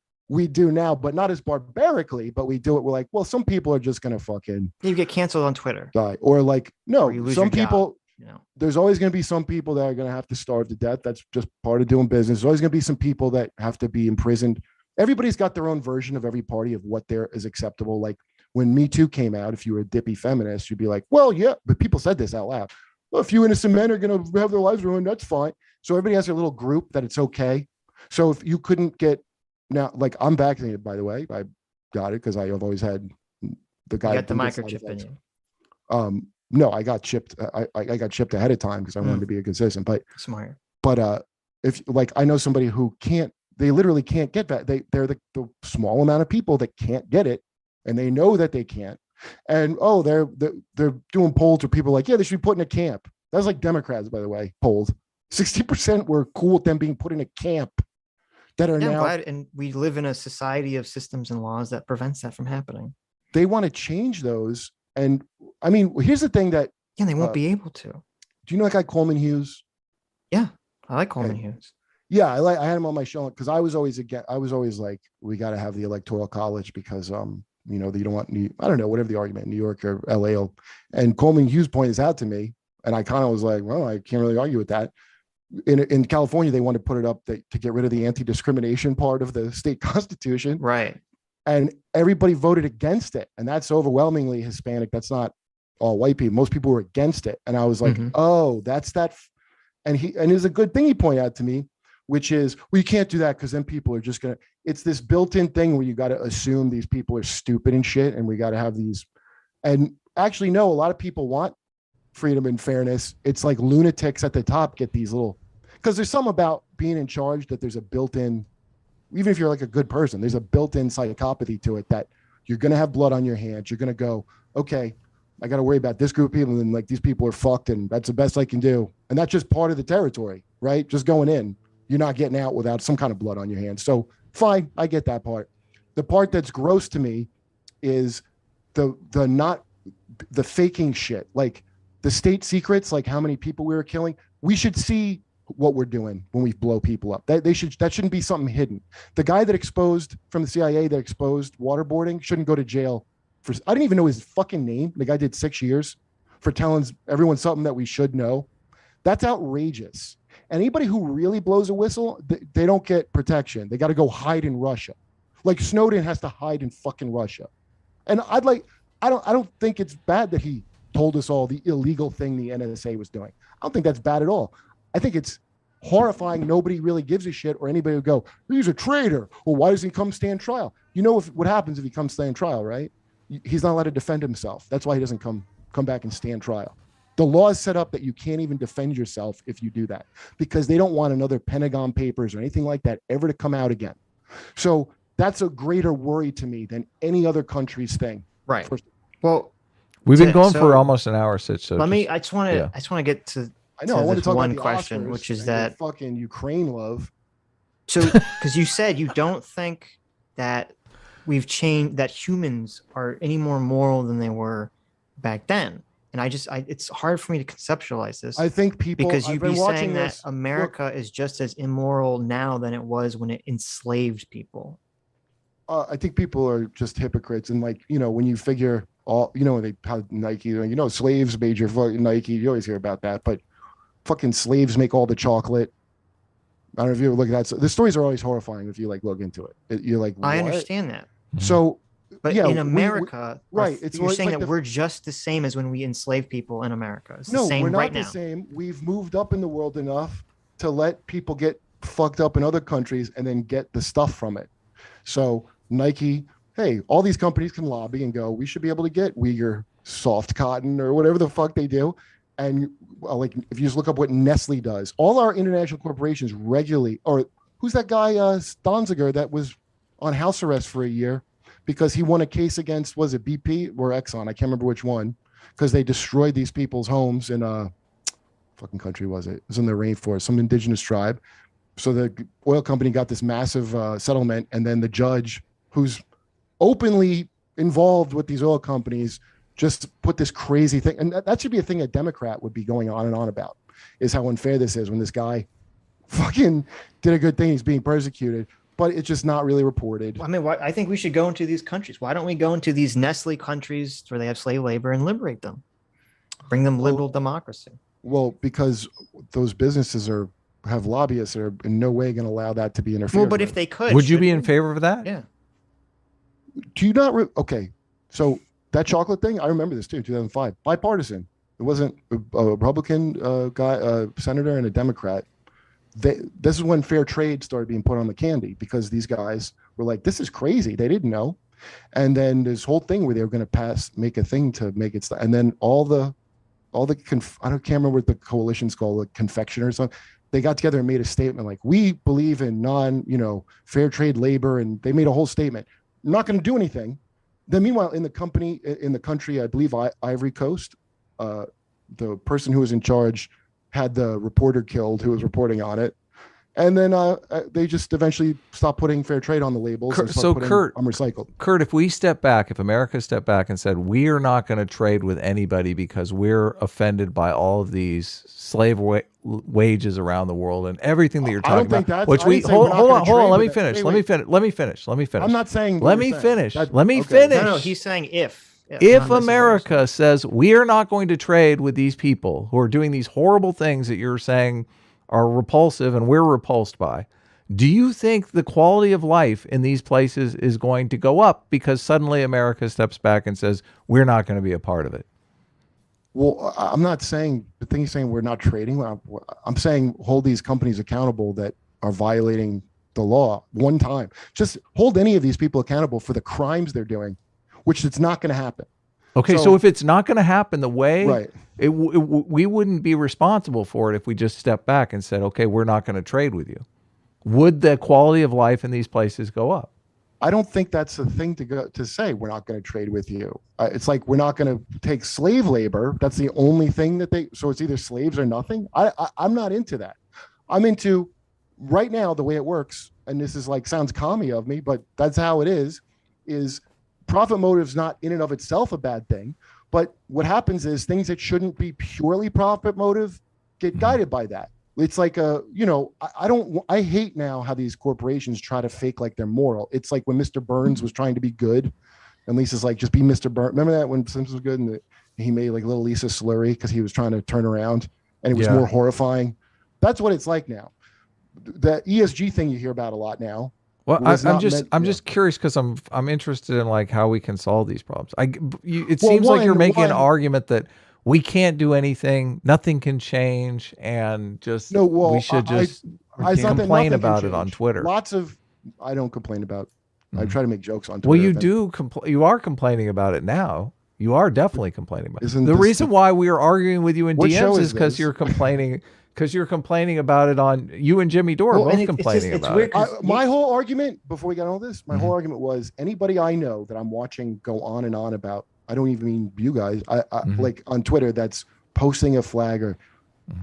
do now, but not as barbarically. But we do it. We're like, well, some people are just gonna fucking you get canceled on Twitter, die, or like, no, or some people. There's always going to be some people that are going to have to starve to death. That's just part of doing business. There's always going to be some people that have to be imprisoned. Everybody's got their own version of every party of what there is acceptable. Like when Me Too came out, if you were a dippy feminist, you'd be like, well, yeah, but people said this out loud. Well, a few innocent men are going to have their lives ruined. That's fine. So everybody has their little group that it's okay. So if you couldn't get now, like I'm vaccinated, by the way, I got it because I have always had the guy. You got the microchip in you. No, I got chipped. I got chipped ahead of time because I wanted to be a consistent. But smart. But if like I know somebody who can't, they literally can't get that. They're the small amount of people that can't get it, and they know that they can't. And they're doing polls where people are like, yeah, they should be put in a camp. That's like Democrats, by the way. Polls 60% were cool with them being put in a camp. That are now. And we live in a society of systems and laws that prevents that from happening. They want to change those. And I mean, here's the thing that they won't be able to. Do you know that guy Coleman Hughes? Yeah, I like Coleman Hughes. Yeah, I had him on my show because I was always like, we got to have the electoral college because you don't want I don't know, whatever the argument, New York or LA. And Coleman Hughes pointed this out to me, and I kind of was like, well, I can't really argue with that. In California, they want to put it up to get rid of the anti-discrimination part of the state constitution. Right. And everybody voted against it. And that's overwhelmingly Hispanic. That's not all white people. Most people were against it. And I was like, oh, that's that. And it's a good thing he pointed out to me, which is, well, you can't do that because then people are just going to, it's this built-in thing where you got to assume these people are stupid and shit. And we got to have these. And actually, no, a lot of people want freedom and fairness. It's like lunatics at the top get these little, because there's some about being in charge that there's a built-in, even if you're like a good person, there's a built-in psychopathy to it that you're going to have blood on your hands. You're going to go, okay, I got to worry about this group of people. And like, these people are fucked and that's the best I can do. And that's just part of the territory, right? Just going in, you're not getting out without some kind of blood on your hands. So fine. I get that part. The part that's gross to me is the faking shit, like the state secrets, like how many people we were killing. We should see what we're doing when we blow people up. That shouldn't be something hidden. The guy that exposed from the CIA that exposed waterboarding shouldn't go to jail for, I didn't even know his fucking name. The guy did 6 years for telling everyone something that we should know. That's outrageous. Anybody who really blows a whistle, they don't get protection. They got to go hide in Russia. Like Snowden has to hide in fucking Russia. And I don't think it's bad that he told us all the illegal thing the NSA was doing. I don't think that's bad at all. I think it's horrifying. Nobody really gives a shit, or anybody would go, he's a traitor. Well, why doesn't he come stand trial? You know what happens if he comes stand trial, right? He's not allowed to defend himself. That's why he doesn't come back and stand trial. The law is set up that you can't even defend yourself if you do that, because they don't want another Pentagon Papers or anything like that ever to come out again. So that's a greater worry to me than any other country's thing. Right. Well, we've been going for almost an hour, Sitch. So I just want to get to. I know. I want to talk one about the question, Oscars which is and that fucking Ukraine love. So, because you said you don't think that we've changed, that humans are any more moral than they were back then, and it's hard for me to conceptualize this. I think people, because you'd be saying that America is just as immoral now than it was when it enslaved people. I think people are just hypocrites, and like, when you figure all, they how Nike, slaves made your fucking Nike. You always hear about that, but fucking slaves make all the chocolate. I don't know if you ever look at that. So the stories are always horrifying if you like look into it. You're like, I understand that. So, but yeah, in America, right? You're saying that we're just the same as when we enslaved people in America. It's the same we're not right the now. same. We've moved up in the world enough to let people get fucked up in other countries and then get the stuff from it. So Nike, hey, all these companies can lobby and go, we should be able to get Uyghur soft cotton or whatever the fuck they do. And like, if you just look up what Nestle does, all our international corporations regularly, or who's that guy, Donziger, that was on house arrest for a year because he won a case against, was it BP or Exxon? I can't remember which one, because they destroyed these people's homes in fucking country was it? It was in the rainforest, some indigenous tribe. So the oil company got this massive settlement, and then the judge, who's openly involved with these oil companies, just put this crazy thing. And that should be a thing a Democrat would be going on and on about, is how unfair this is when this guy fucking did a good thing. He's being persecuted, but it's just not really reported. I mean, I think we should go into these countries. Why don't we go into these Nestle countries where they have slave labor and liberate them? Bring them liberal democracy. Well, because those businesses have lobbyists that are in no way going to allow that to be interfered Well, but with. if they could, would you be in favor of that? Yeah. Do you not? Okay, so that chocolate thing, I remember this too, 2005, bipartisan. It wasn't a Republican guy, senator, and a Democrat. This is when fair trade started being put on the candy, because these guys were like, "This is crazy." They didn't know, and then this whole thing where they were going to make a thing to make it stop, and then all the I can't remember what the coalition's called, like confectioners. They got together and made a statement like, "We believe in fair trade labor," and they made a whole statement. I'm not going to do anything. Then meanwhile, in the country, I believe Ivory Coast, the person who was in charge had the reporter killed who was reporting on it. And then they just eventually stopped putting fair trade on the labels. So Kurt, I'm recycled. Kurt, if America stepped back and said, we are not going to trade with anybody because we're offended by all of these slave wages around the world and everything that you're talking about. Hold on. Let me finish. I'm not saying. Let me finish. No, he's saying if America says we are not going to trade with these people who are doing these horrible things that you're saying are repulsive and we're repulsed by, do you think the quality of life in these places is going to go up because suddenly America steps back and says we're not going to be a part of it? Well, I'm not saying the thing he's saying we're not trading. I'm saying hold these companies accountable that are violating the law one time. Just hold any of these people accountable for the crimes they're doing, which it's not going to happen. Okay, so if it's not going to happen the way, right, we wouldn't be responsible for it if we just stepped back and said, okay, we're not going to trade with you. Would the quality of life in these places go up? I don't think that's the thing to say. We're not going to trade with you. It's like we're not going to take slave labor. That's the only thing so it's either slaves or nothing. I'm not into that. I'm into right now the way it works. And this is sounds commie of me, but that's how it is profit motive's not in and of itself a bad thing. But what happens is things that shouldn't be purely profit motive get guided by that. It's like I hate now how these corporations try to fake like they're moral. It's like when Mr. Burns was trying to be good, and Lisa's like, just be Mr. Burns. Remember that when Simpsons was good and he made like little Lisa slurry because he was trying to turn around, and it was more horrifying. That's what it's like now. The ESG thing you hear about a lot now. Well, I'm just curious because I'm interested in how we can solve these problems. It seems like you're making an argument that we can't do anything, nothing can change, and just we should just complain about it on Twitter. I don't complain about. I try to make jokes on Twitter. Well, you do. You are complaining about it now. You are definitely complaining about it. The reason why we are arguing with you in DMs is because you're complaining. Because you're complaining about it on you and Jimmy Dore both complaining about it. My whole argument before we got all this, whole argument was anybody I know that I'm watching go on and on about. I don't even mean you guys. Like on Twitter that's posting a flag or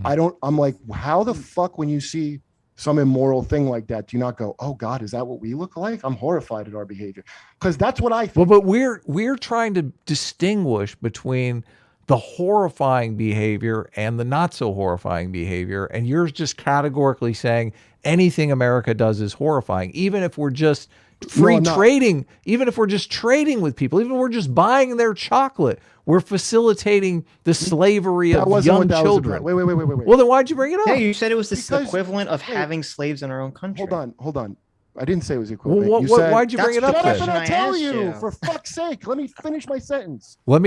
I'm like, how the fuck when you see some immoral thing like that, do you not go, oh God, is that what we look like? I'm horrified at our behavior because that's what I think. Well, but we're trying to distinguish between the horrifying behavior and the not so horrifying behavior. And you're just categorically saying anything America does is horrifying, even if we're just trading, even if we're just trading with people, even if we're just buying their chocolate, we're facilitating the slavery of young children. Wait. Well, then why'd you bring it up? Yeah, you said it was the equivalent of having slaves in our own country. Hold on. I didn't say it was equivalent. Well, why'd you bring it up then? Shut up and I'll tell you. For fuck's sake. Let me finish my sentence. Hold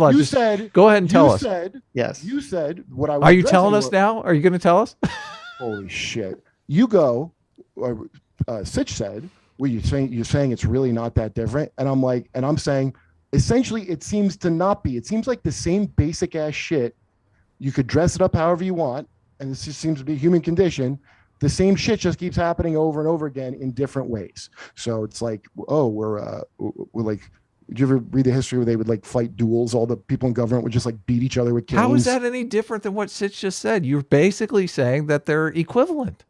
on. Go ahead and tell us. Yes. You said what I was. Are you telling us now? Are you going to tell us? Holy shit. You go, or Sitch said, Well, you're saying it's really not that different, and I'm saying, essentially, it seems to not be. It seems like the same basic ass shit. You could dress it up however you want, and this just seems to be human condition. The same shit just keeps happening over and over again in different ways. So it's like, oh, we're like. Did you ever read the history where they would like fight duels? All the people in government would just like beat each other with canes. How is that any different than what Sitch just said? You're basically saying that they're equivalent.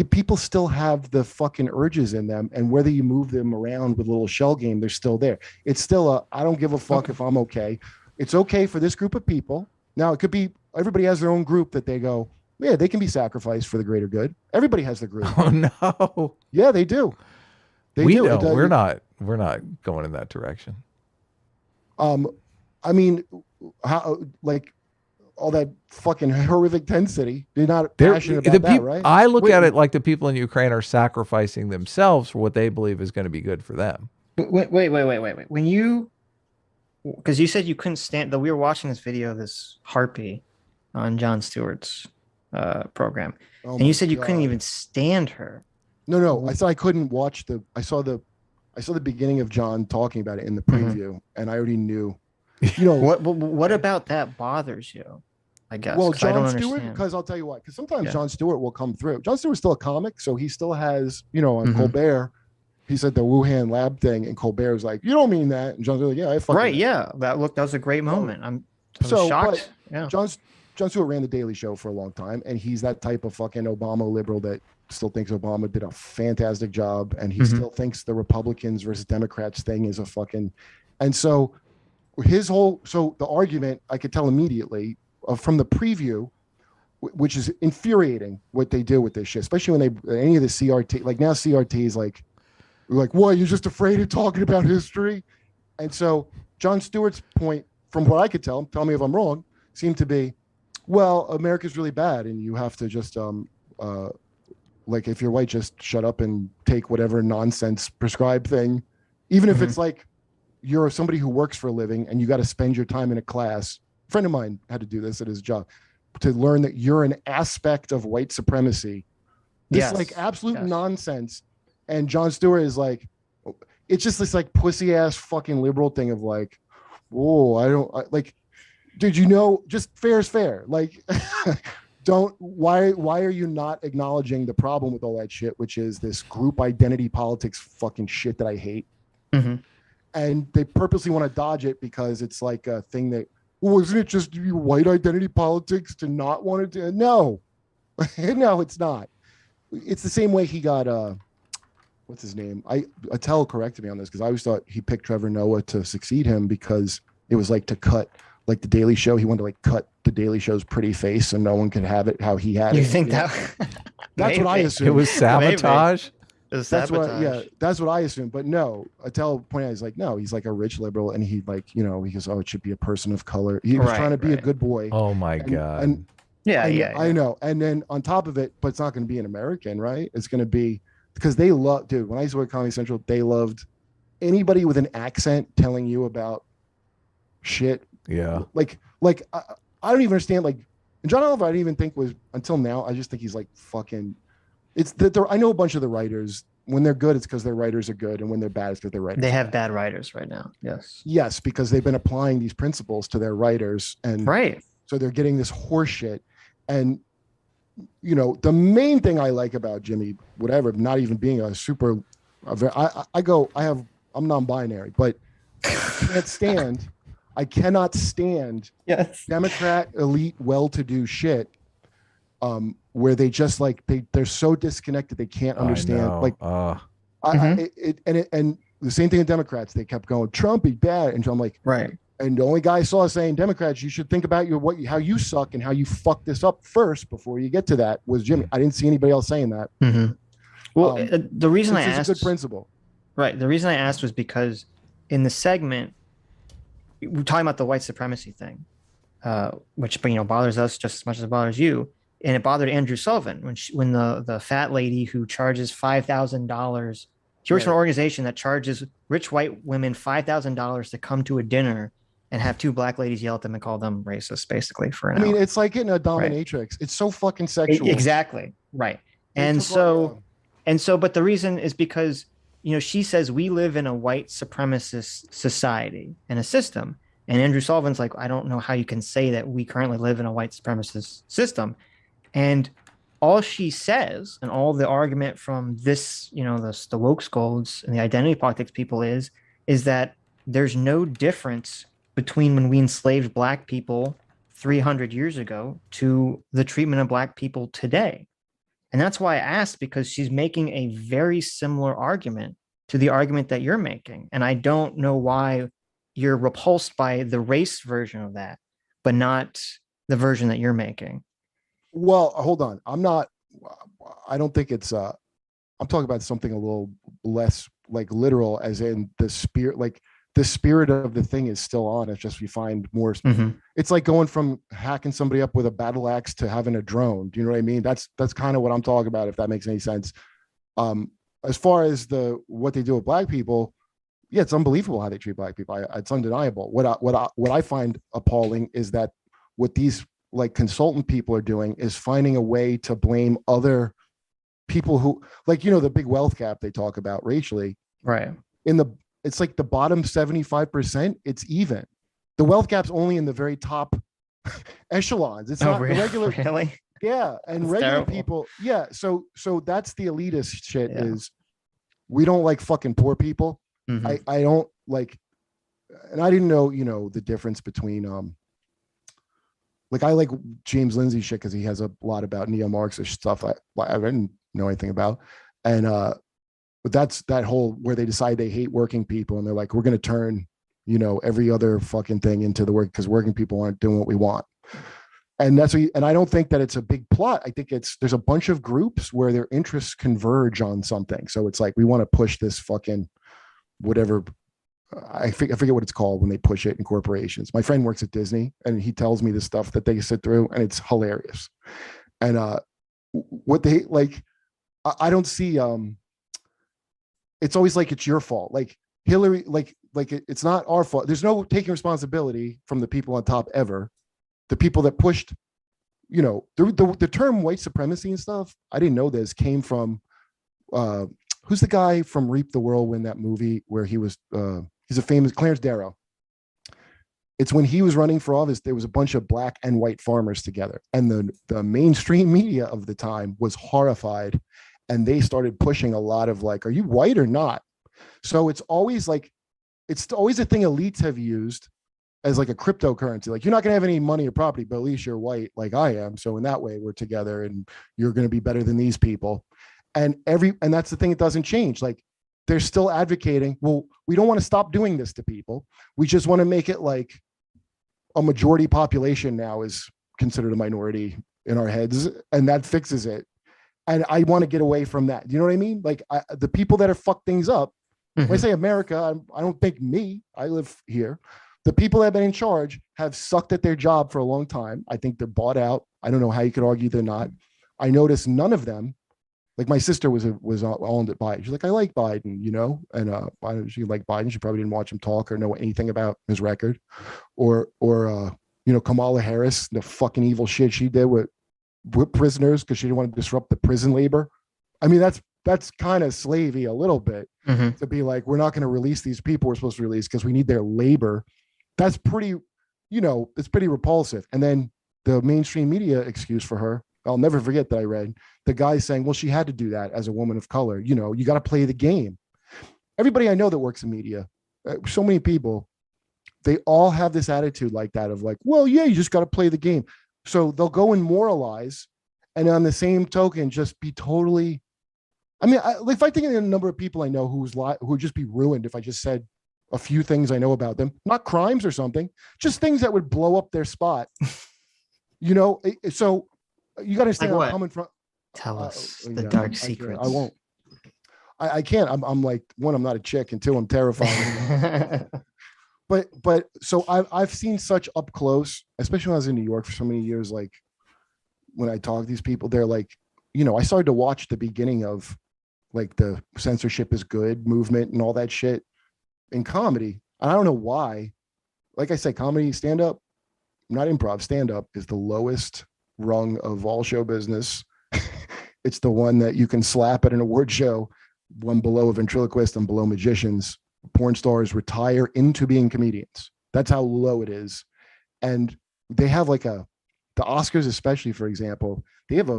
People still have the fucking urges in them, and whether you move them around with a little shell game, they're still there. It's still I don't give a fuck if I'm okay. It's okay for this group of people. Now it could be everybody has their own group that they go, yeah, they can be sacrificed for the greater good. Everybody has the group. Oh no. Yeah, they do. We do. We're not going in that direction. I mean, how like all that fucking horrific tent city. They're not passionate about that, right? I look at it like the people in Ukraine are sacrificing themselves for what they believe is going to be good for them. Wait. When you, because you said you couldn't stand, though we were watching this video, this harpy on Jon Stewart's program, and you said you couldn't even stand her. No. I said I couldn't watch I saw the beginning of John talking about it in the preview, and I already knew. You know what about that bothers you? I guess. Well, Jon Stewart, because I'll tell you what. Because sometimes Jon Stewart will come through. Jon Stewart's still a comic, so he still has, on Colbert. He said the Wuhan lab thing, and Colbert was like, "You don't mean that." And Jon Stewart, yeah, I fucking right, yeah, that was a great moment. I was shocked. Yeah, Jon Stewart ran the Daily Show for a long time, and he's that type of fucking Obama liberal that still thinks Obama did a fantastic job, and he still thinks the Republicans versus Democrats thing is a fucking, and so the argument I could tell immediately from the preview, which is infuriating what they do with this shit, especially when any of the CRT, like now CRT is like, what, you're just afraid of talking about history? And so Jon Stewart's point, from what I could tell me if I'm wrong, seemed to be, well, America's really bad, and you have to just like if you're white, just shut up and take whatever nonsense prescribed thing, even if it's like you're somebody who works for a living and you got to spend your time in a class. A friend of mine had to do this at his job to learn that you're an aspect of white supremacy. This like absolute nonsense. And Jon Stewart is like, it's just this like pussy ass fucking liberal thing of like, oh, like, dude, just fair is fair. Like, why are you not acknowledging the problem with all that shit, which is this group identity politics fucking shit that I hate. And they purposely want to dodge it because it's like a thing that, isn't it just white identity politics to not want to do? No, no, it's not. It's the same way he got, what's his name? Attell corrected me on this because I always thought he picked Trevor Noah to succeed him because it was like to cut, like the Daily Show. He wanted to like cut the Daily Show's pretty face so no one could have it how he had it. You think that? That's what I assumed. It was sabotage. That's what I assumed. But no, Attell pointed out, he's like, no, he's like a rich liberal, and he like, he goes, oh, it should be a person of color. He was trying to be a good boy. Oh my God. And I know. And then on top of it, but it's not going to be an American, right? It's going to be because they love, dude. When I used to work at Comedy Central, they loved anybody with an accent telling you about shit. Yeah. Like I don't even understand. Like, and John Oliver, I didn't even think was until now. I just think he's like fucking. It's that I know a bunch of the writers. When they're good, it's because their writers are good, and when they're bad, it's because their writers. They have bad writers right now. Yes, because they've been applying these principles to their writers, and so they're getting this horse shit. And the main thing I like about Jimmy, whatever, not even being a super, I'm non-binary, but I cannot stand Democrat elite well-to-do shit. Where they just like they're so disconnected they can't understand. And the same thing in Democrats. They kept going, Trump is bad, and so I'm like, right. And the only guy I saw saying Democrats, you should think about how you suck and how you fuck this up first before you get to that was Jimmy. I didn't see anybody else saying that. Well, the reason I asked, it's a good principle, right? The reason I asked was because in the segment we're talking about the white supremacy thing, which bothers us just as much as it bothers you. And it bothered Andrew Sullivan when the fat lady who charges $5,000, she works for an organization that charges rich white women $5,000 to come to a dinner and have two black ladies yell at them and call them racist, basically, for an hour. It's like getting a dominatrix. Right. It's so fucking sexual. Exactly. Right. And so And so, but the reason is because, she says we live in a white supremacist society and a system. And Andrew Sullivan's like, I don't know how you can say that we currently live in a white supremacist system. And all she says, and all the argument from this, the woke scolds and the identity politics people is that there's no difference between when we enslaved black people 300 years ago to the treatment of black people today. And that's why I asked, because she's making a very similar argument to the argument that you're making. And I don't know why you're repulsed by the race version of that, but not the version that you're making. Well, hold on. I don't think it's, I'm talking about something a little less like literal, as in the spirit, like the spirit of the thing is still on. It's just we find more. It's like going from hacking somebody up with a battle axe to having a drone. Do you know what I mean? That's kind of what I'm talking about, if that makes any sense. As far as what they do with black people, yeah, it's unbelievable how they treat black people. It's undeniable. What I find appalling is that what these like consultant people are doing is finding a way to blame other people who, like, the big wealth gap they talk about racially. Right. It's like the bottom 75%, it's even. The wealth gap's only in the very top echelons. It's not really? regular. Really? Yeah. And That's regular terrible. people. Yeah. So that's the elitist shit. Is we don't like fucking poor people. I don't like, and I didn't know, the difference between, like I like James Lindsay shit because he has a lot about neo-Marxist stuff I didn't know anything about. And, but that's that whole where they decide they hate working people and they're like, we're going to turn, every other fucking thing into the work because working people aren't doing what we want. And and I don't think that it's a big plot. I think there's a bunch of groups where their interests converge on something. So it's like, we want to push this fucking whatever. I forget what it's called when they push it in corporations. My friend works at Disney and he tells me the stuff that they sit through and it's hilarious. And what they like, I don't see, it's always like it's your fault. Like Hillary, like it's not our fault. There's no taking responsibility from the people on top ever. The people that pushed, the term white supremacy and stuff, I didn't know this, came from, who's the guy from Reap the Whirlwind, that movie where he was, he's a famous, Clarence Darrow. It's when he was running for office, there was a bunch of black and white farmers together. And the mainstream media of the time was horrified. And they started pushing a lot of like, are you white or not? So it's always a thing elites have used as like a cryptocurrency. Like, you're not going to have any money or property, but at least you're white like I am. So in that way, we're together and you're going to be better than these people. And that's the thing, it doesn't change. Like, they're still advocating, well, we don't want to stop doing this to people. We just want to make it like a majority population now is considered a minority in our heads, and that fixes it. And I want to get away from that. You know what I mean? Like, the people that have fucked things up, when I say America, I don't think me, I live here. The people that have been in charge have sucked at their job for a long time. I think they're bought out. I don't know how you could argue they're not. I noticed none of them, like my sister was owned at Biden. She's like, I like Biden, and she liked Biden. She probably didn't watch him talk or know anything about his record, or Kamala Harris, the fucking evil shit she did with prisoners because she didn't want to disrupt the prison labor. I mean, that's kind of slavey a little bit to be like, we're not going to release these people we're supposed to release because we need their labor. That's pretty, it's pretty repulsive. And then the mainstream media excuse for her, I'll never forget that I read the guy saying, well, she had to do that as a woman of color. You got to play the game. Everybody I know that works in media, so many people, they all have this attitude like that of like, well, yeah, you just got to play the game. So they'll go and moralize, and on the same token, just be totally. I mean, if I think of the number of people I know who would just be ruined if I just said a few things I know about them, not crimes or something, just things that would blow up their spot. So you got to understand where I'm coming from. Tell us the dark secrets. I won't. I can't. I'm like, one, I'm not a chick, and two, I'm terrified. But so I've seen such up close, especially when I was in New York for so many years. Like, when I talk to these people, they're like, I started to watch the beginning of like the censorship is good movement and all that shit in comedy. And I don't know why. Like I said, comedy, stand up, not improv, stand up is the lowest rung of all show business. It's the one that you can slap at an award show, one below a ventriloquist and below magicians. Porn stars retire into being comedians. That's how low it is. And they have like the Oscars, especially, for example, they have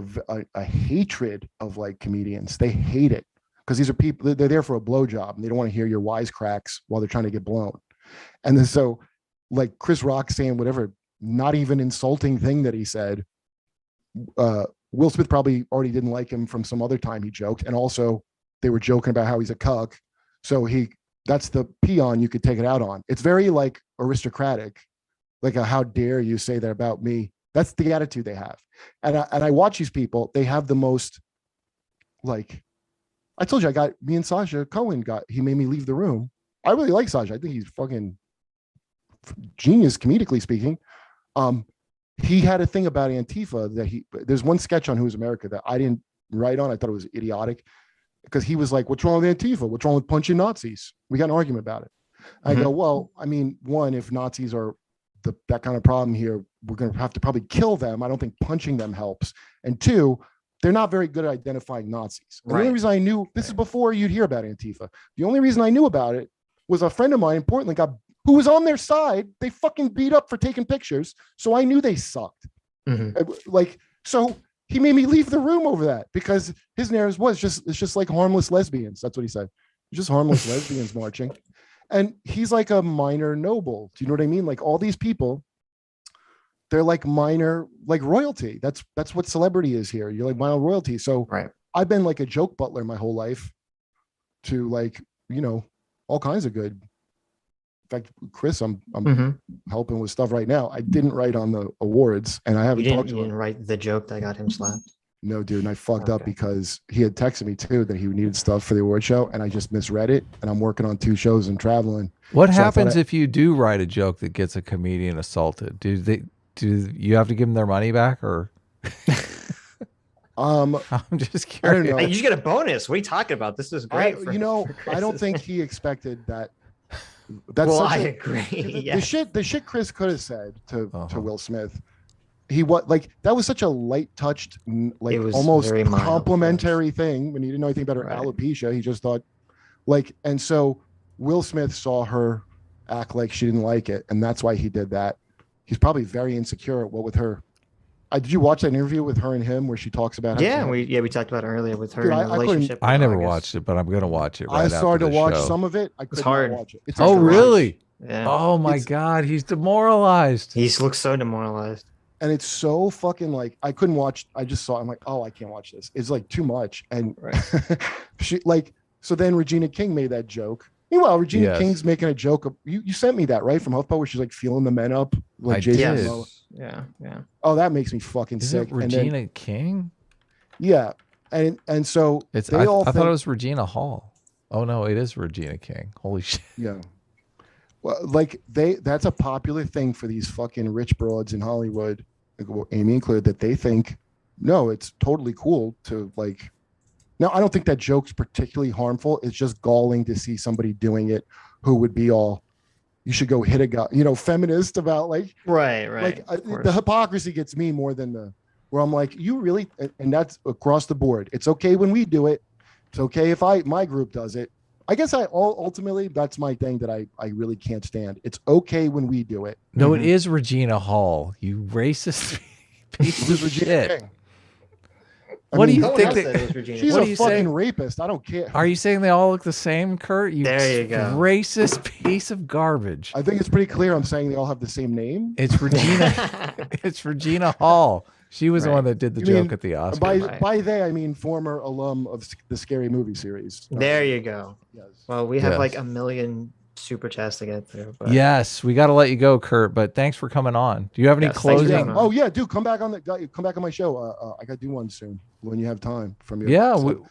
a hatred of like comedians. They hate it because these are people, they're there for a blowjob and they don't want to hear your wisecracks while they're trying to get blown. And then so like Chris Rock saying whatever, not even insulting thing that he said, Will Smith probably already didn't like him from some other time he joked. And also they were joking about how he's a cuck. So that's the peon you could take it out on. It's very like aristocratic, like how dare you say that about me? That's the attitude they have. And I watch these people, they have the most, like, I told you, me and Sasha Cohen he made me leave the room. I really like Sasha. I think he's fucking genius, comedically speaking. He had a thing about Antifa that there's one sketch on Who's America that I didn't write on. I thought it was idiotic because he was like, what's wrong with Antifa? What's wrong with punching Nazis? We got an argument about it. I go, well, I mean, one, if Nazis are that kind of problem here, we're going to have to probably kill them. I don't think punching them helps. And two, they're not very good at identifying Nazis. And the only reason I knew, this is before you'd hear about Antifa. The only reason I knew about it was a friend of mine in Portland who was on their side. They fucking beat up for taking pictures. So I knew they sucked. Like, so he made me leave the room over that because his narrative was it's just like harmless lesbians. That's what he said. It's just harmless lesbians marching. And he's like a minor noble. Do you know what I mean? Like all these people, they're like minor, like royalty. That's what celebrity is here. You're like minor royalty. So I've been like a joke butler my whole life to like, all kinds of good. In fact, Chris, I'm helping with stuff right now. I didn't write on the awards and I haven't talked to him. You didn't write the joke that got him slapped? No, dude, and I fucked up because he had texted me too that he needed stuff for the award show, and I just misread it. And I'm working on 2 shows and traveling. What happens if you do write a joke that gets a comedian assaulted? Do you have to give them their money back, or? I'm just curious. I don't know. You just get a bonus. What are you talking about? This is great. I don't think he expected that. I agree. The shit Chris could have said to Will Smith. That was such a light touched, like almost complimentary thing when he didn't know anything about her alopecia. He just thought and so Will Smith saw her act like she didn't like it. And that's why he did that. He's probably very insecure. What with her? Did you watch that interview with her and him where she talks about we talked about it earlier with her and the relationship. I never watched it, but I'm gonna watch it. I started to watch some of it. I couldn't watch it. It's really? Yeah. Oh my God, he's demoralized. He looks so demoralized. And it's so fucking like I couldn't watch. I just saw. I'm like, oh, I can't watch this. It's like too much. And she so then Regina King made that joke. Meanwhile, Regina King's making a joke. You sent me that right from HuffPo where she's like feeling the men up. Like Jason. Yeah. Oh, that makes me fucking sick. Regina King? Yeah, and so I thought it was Regina Hall. Oh no, it is Regina King. Holy shit. Yeah. Well, that's a popular thing for these fucking rich broads in Hollywood, Amy and Claire, that they think, no, it's totally cool to like. Now, I don't think that joke's particularly harmful. It's just galling to see somebody doing it who would be all, you should go hit a guy, feminist about like. Right. Like the hypocrisy gets me more than where I'm like, you really, and that's across the board. It's okay when we do it. It's okay if my group does it. I guess ultimately that's my thing that I really can't stand. It's okay when we do it. No, it is Regina Hall. You racist piece of shit. What do you think? She's a fucking rapist. I don't care. Are you saying they all look the same, Kurt? There you go. Racist piece of garbage. I think it's pretty clear. I'm saying they all have the same name. It's Regina. It's Regina Hall. She was the one that did the joke at the Oscars. By they, I mean former alum of the Scary Movie series. There you go. Yes. Well, we have like a million super chats to get through. But... Yes, we got to let you go, Kurt. But thanks for coming on. Do you have any closing? Oh yeah, dude, come back on my show. I got to do one soon when you have time. From your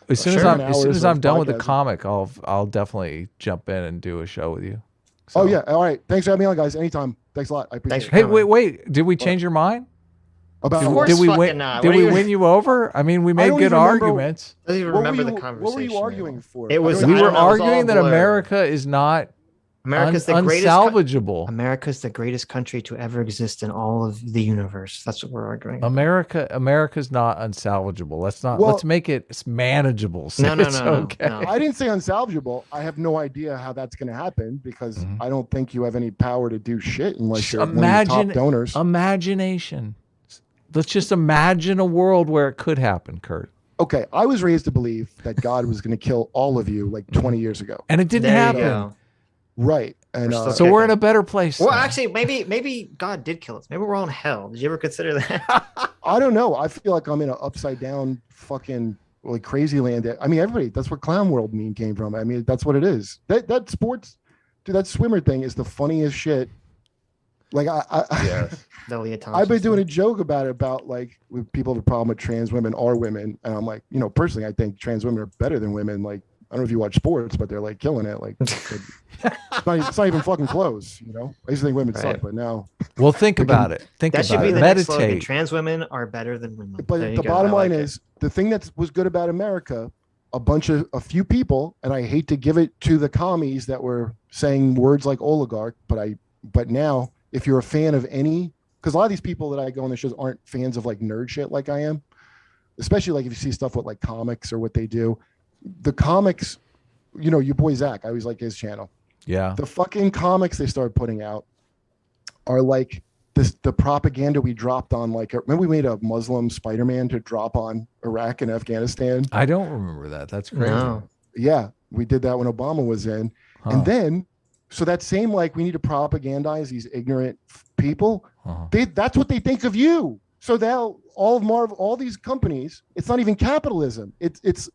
as soon as I'm done with the comic, I'll definitely jump in and do a show with you. So. Oh yeah, all right. Thanks for having me on, guys. Anytime. Thanks a lot. I appreciate it. Hey, wait. Did we change your mind? Did we win you over? I mean, we made good arguments. I don't even remember the conversation. What were you arguing for? We were arguing that America is not America's the greatest. Unsalvageable. America's the greatest country to ever exist in all of the universe. That's what we're arguing about. America's not unsalvageable. Let's make it manageable. So No. I didn't say unsalvageable. I have no idea how that's going to happen because I don't think you have any power to do shit unless you're one of the top donors. Imagination. Let's just imagine a world where it could happen, Kurt. Okay, I was raised to believe that God was going to kill all of you like 20 years ago. And it didn't happen. Right. And so we're in a better place. Well, actually, maybe God did kill us. Maybe we're all in hell. Did you ever consider that? I don't know. I feel like I'm in an upside down fucking like crazy land. I mean, everybody, that's where Clown World meme came from. I mean, that's what it is. That sports, dude, that swimmer thing is the funniest shit. Like I've been doing a joke about like when people have a problem with trans women are women. And I'm like, personally, I think trans women are better than women. Like, I don't know if you watch sports, but they're like killing it. Like it's not even fucking close. I used to think women suck, but now. Well, think about it. That should be the next slogan. Trans women are better than women. But the bottom line is the thing that was good about America, a few people, and I hate to give it to the commies that were saying words like oligarch, but now if you're a fan of because a lot of these people that I go on the shows aren't fans of like nerd shit like I am, especially like if you see stuff with like comics or what they do. The comics, your boy Zach, I always like his channel. Yeah. The fucking comics they started putting out are like the propaganda we dropped on. Like, remember we made a Muslim Spider-Man to drop on Iraq and Afghanistan? I don't remember that. That's crazy. No. Yeah, we did that when Obama was in. And then, so that same like we need to propagandize these ignorant people. That's what they think of you. So now all these companies, it's not even capitalism. It's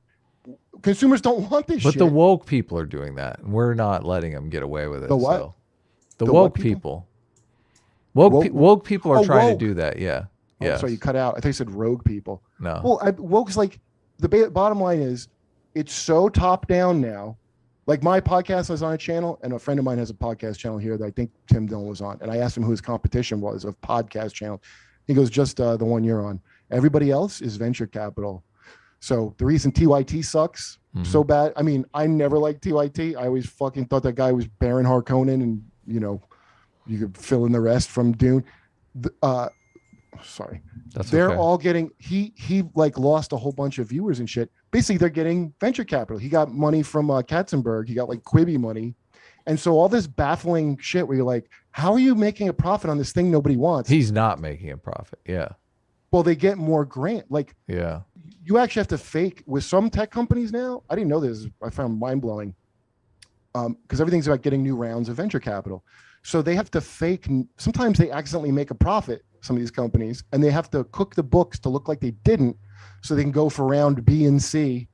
consumers don't want this shit. But the woke people are doing that. We're not letting them get away with it. The what? So. The woke people. Woke people are trying to do that. Yeah. Yeah. So you cut out. I thought you said rogue people. No. Well, woke's like the bottom line is it's so top down now. Like my podcast is on a channel, and a friend of mine has a podcast channel here that I think Tim Dillon was on. And I asked him who his competition was of podcast channel. He goes, just the one you're on. Everybody else is venture capital. So the reason TYT sucks so bad, I mean, I never liked TYT. I always fucking thought that guy was Baron Harkonnen, and you could fill in the rest from Dune. Sorry. They're all getting, he like lost a whole bunch of viewers and shit. Basically, they're getting venture capital. He got money from Katzenberg. He got like Quibi money. And so all this baffling shit where you're like, how are you making a profit on this thing nobody wants? He's not making a profit. Yeah. Well, they get more grant. Like, yeah. You actually have to fake with some tech companies now. I didn't know this. I found mind blowing. Because everything's about getting new rounds of venture capital. So they have to fake. Sometimes they accidentally make a profit, some of these companies, and they have to cook the books to look like they didn't, so they can go for round B and C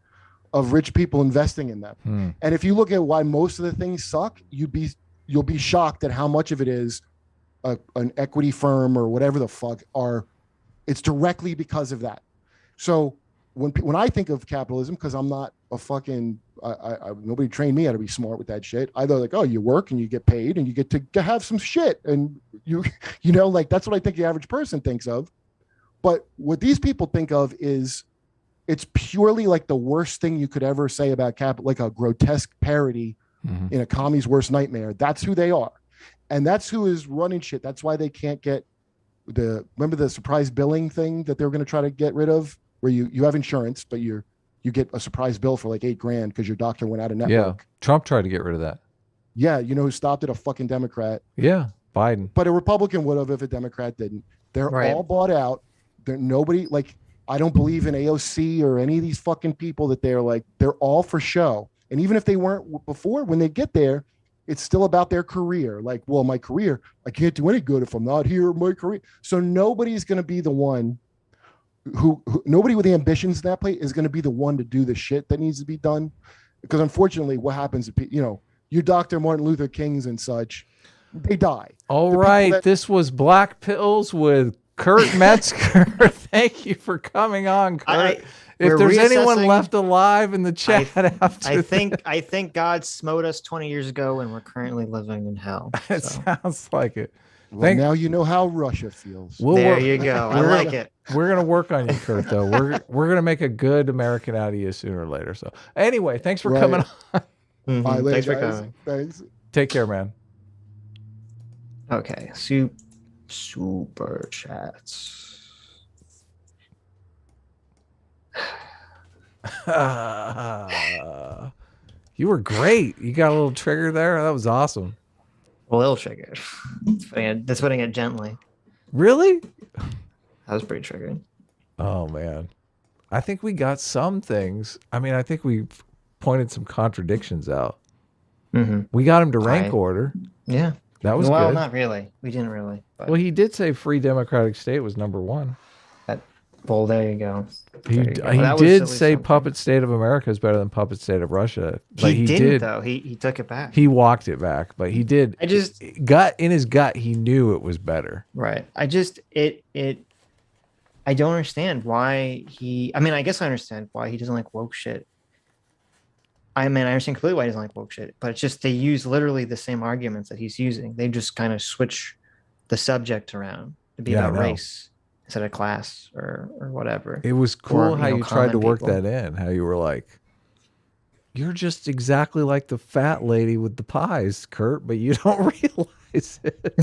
of rich people investing in them. And if you look at why most of the things suck, you'll be shocked at how much of it is an equity firm or whatever the fuck it's directly because of that. So when I think of capitalism, because I'm not a fucking, nobody trained me how to be smart with that shit. I thought like, oh, you work and you get paid and you get to have some shit. And like that's what I think the average person thinks of. But what these people think of is it's purely like the worst thing you could ever say about capital, like a grotesque parody in a commie's worst nightmare. That's who they are. And that's who is running shit. That's why they can't get remember the surprise billing thing that they were going to try to get rid of, where you have insurance, but you get a surprise bill for like $8,000 because your doctor went out of network. Yeah, Trump tried to get rid of that. Yeah, you know who stopped it? A fucking Democrat. Yeah, Biden. But a Republican would have if a Democrat didn't. They're all bought out. Nobody, like, I don't believe in AOC or any of these fucking people that they're all for show. And even if they weren't before, when they get there, it's still about their career. Like, well, my career, I can't do any good if I'm not here in my career. So nobody's going to be the one who nobody with the ambitions in that play is going to be the one to do the shit that needs to be done. Because unfortunately, what happens, you Dr. Martin Luther Kings and such, they die. All right. This was Black Pills with Kurt Metzger. Thank you for coming on, Kurt. If there's anyone left alive in the chat I think God smote us 20 years ago and we're currently living in hell. It sounds like it. Well, now you know how Russia feels. There you go. I like it. We're gonna work on you, Kurt. Though we're gonna make a good American out of you sooner or later. So anyway, thanks for coming on. Bye, Thanks for guys. coming. Thanks. Take care, man. Okay. Super chats. You were great. You got a little trigger there. That was awesome. A little triggered. That's putting it gently. Really? That was pretty triggering. Oh man. I think we got some things. I mean, I think we pointed some contradictions out. We got him to rank order. Yeah. That was well, good. not really. We didn't really. But Well, he did say free democratic state was number 1. well, there you go. He did say puppet state of America is better than puppet state of Russia. But he didn't though. He took it back. He walked it back, but he did. I just in his gut, he knew it was better. Right. I don't understand why I mean, I guess I understand why he doesn't like woke shit. I mean, I understand completely why he doesn't like woke shit, but it's just they use literally the same arguments that he's using. They just kind of switch the subject around to be about race instead of class or whatever. It was cool how you tried to work people. that in, how you were like, you're just exactly like the fat lady with the pies, Kurt, but you don't realize it.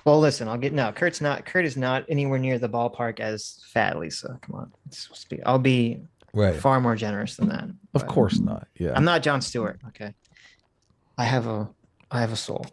Well, listen, Kurt is not anywhere near the ballpark as fat, Lisa. Come on. I'll be far more generous than that. Of course not. Yeah. I'm not Jon Stewart. Okay. I have a soul.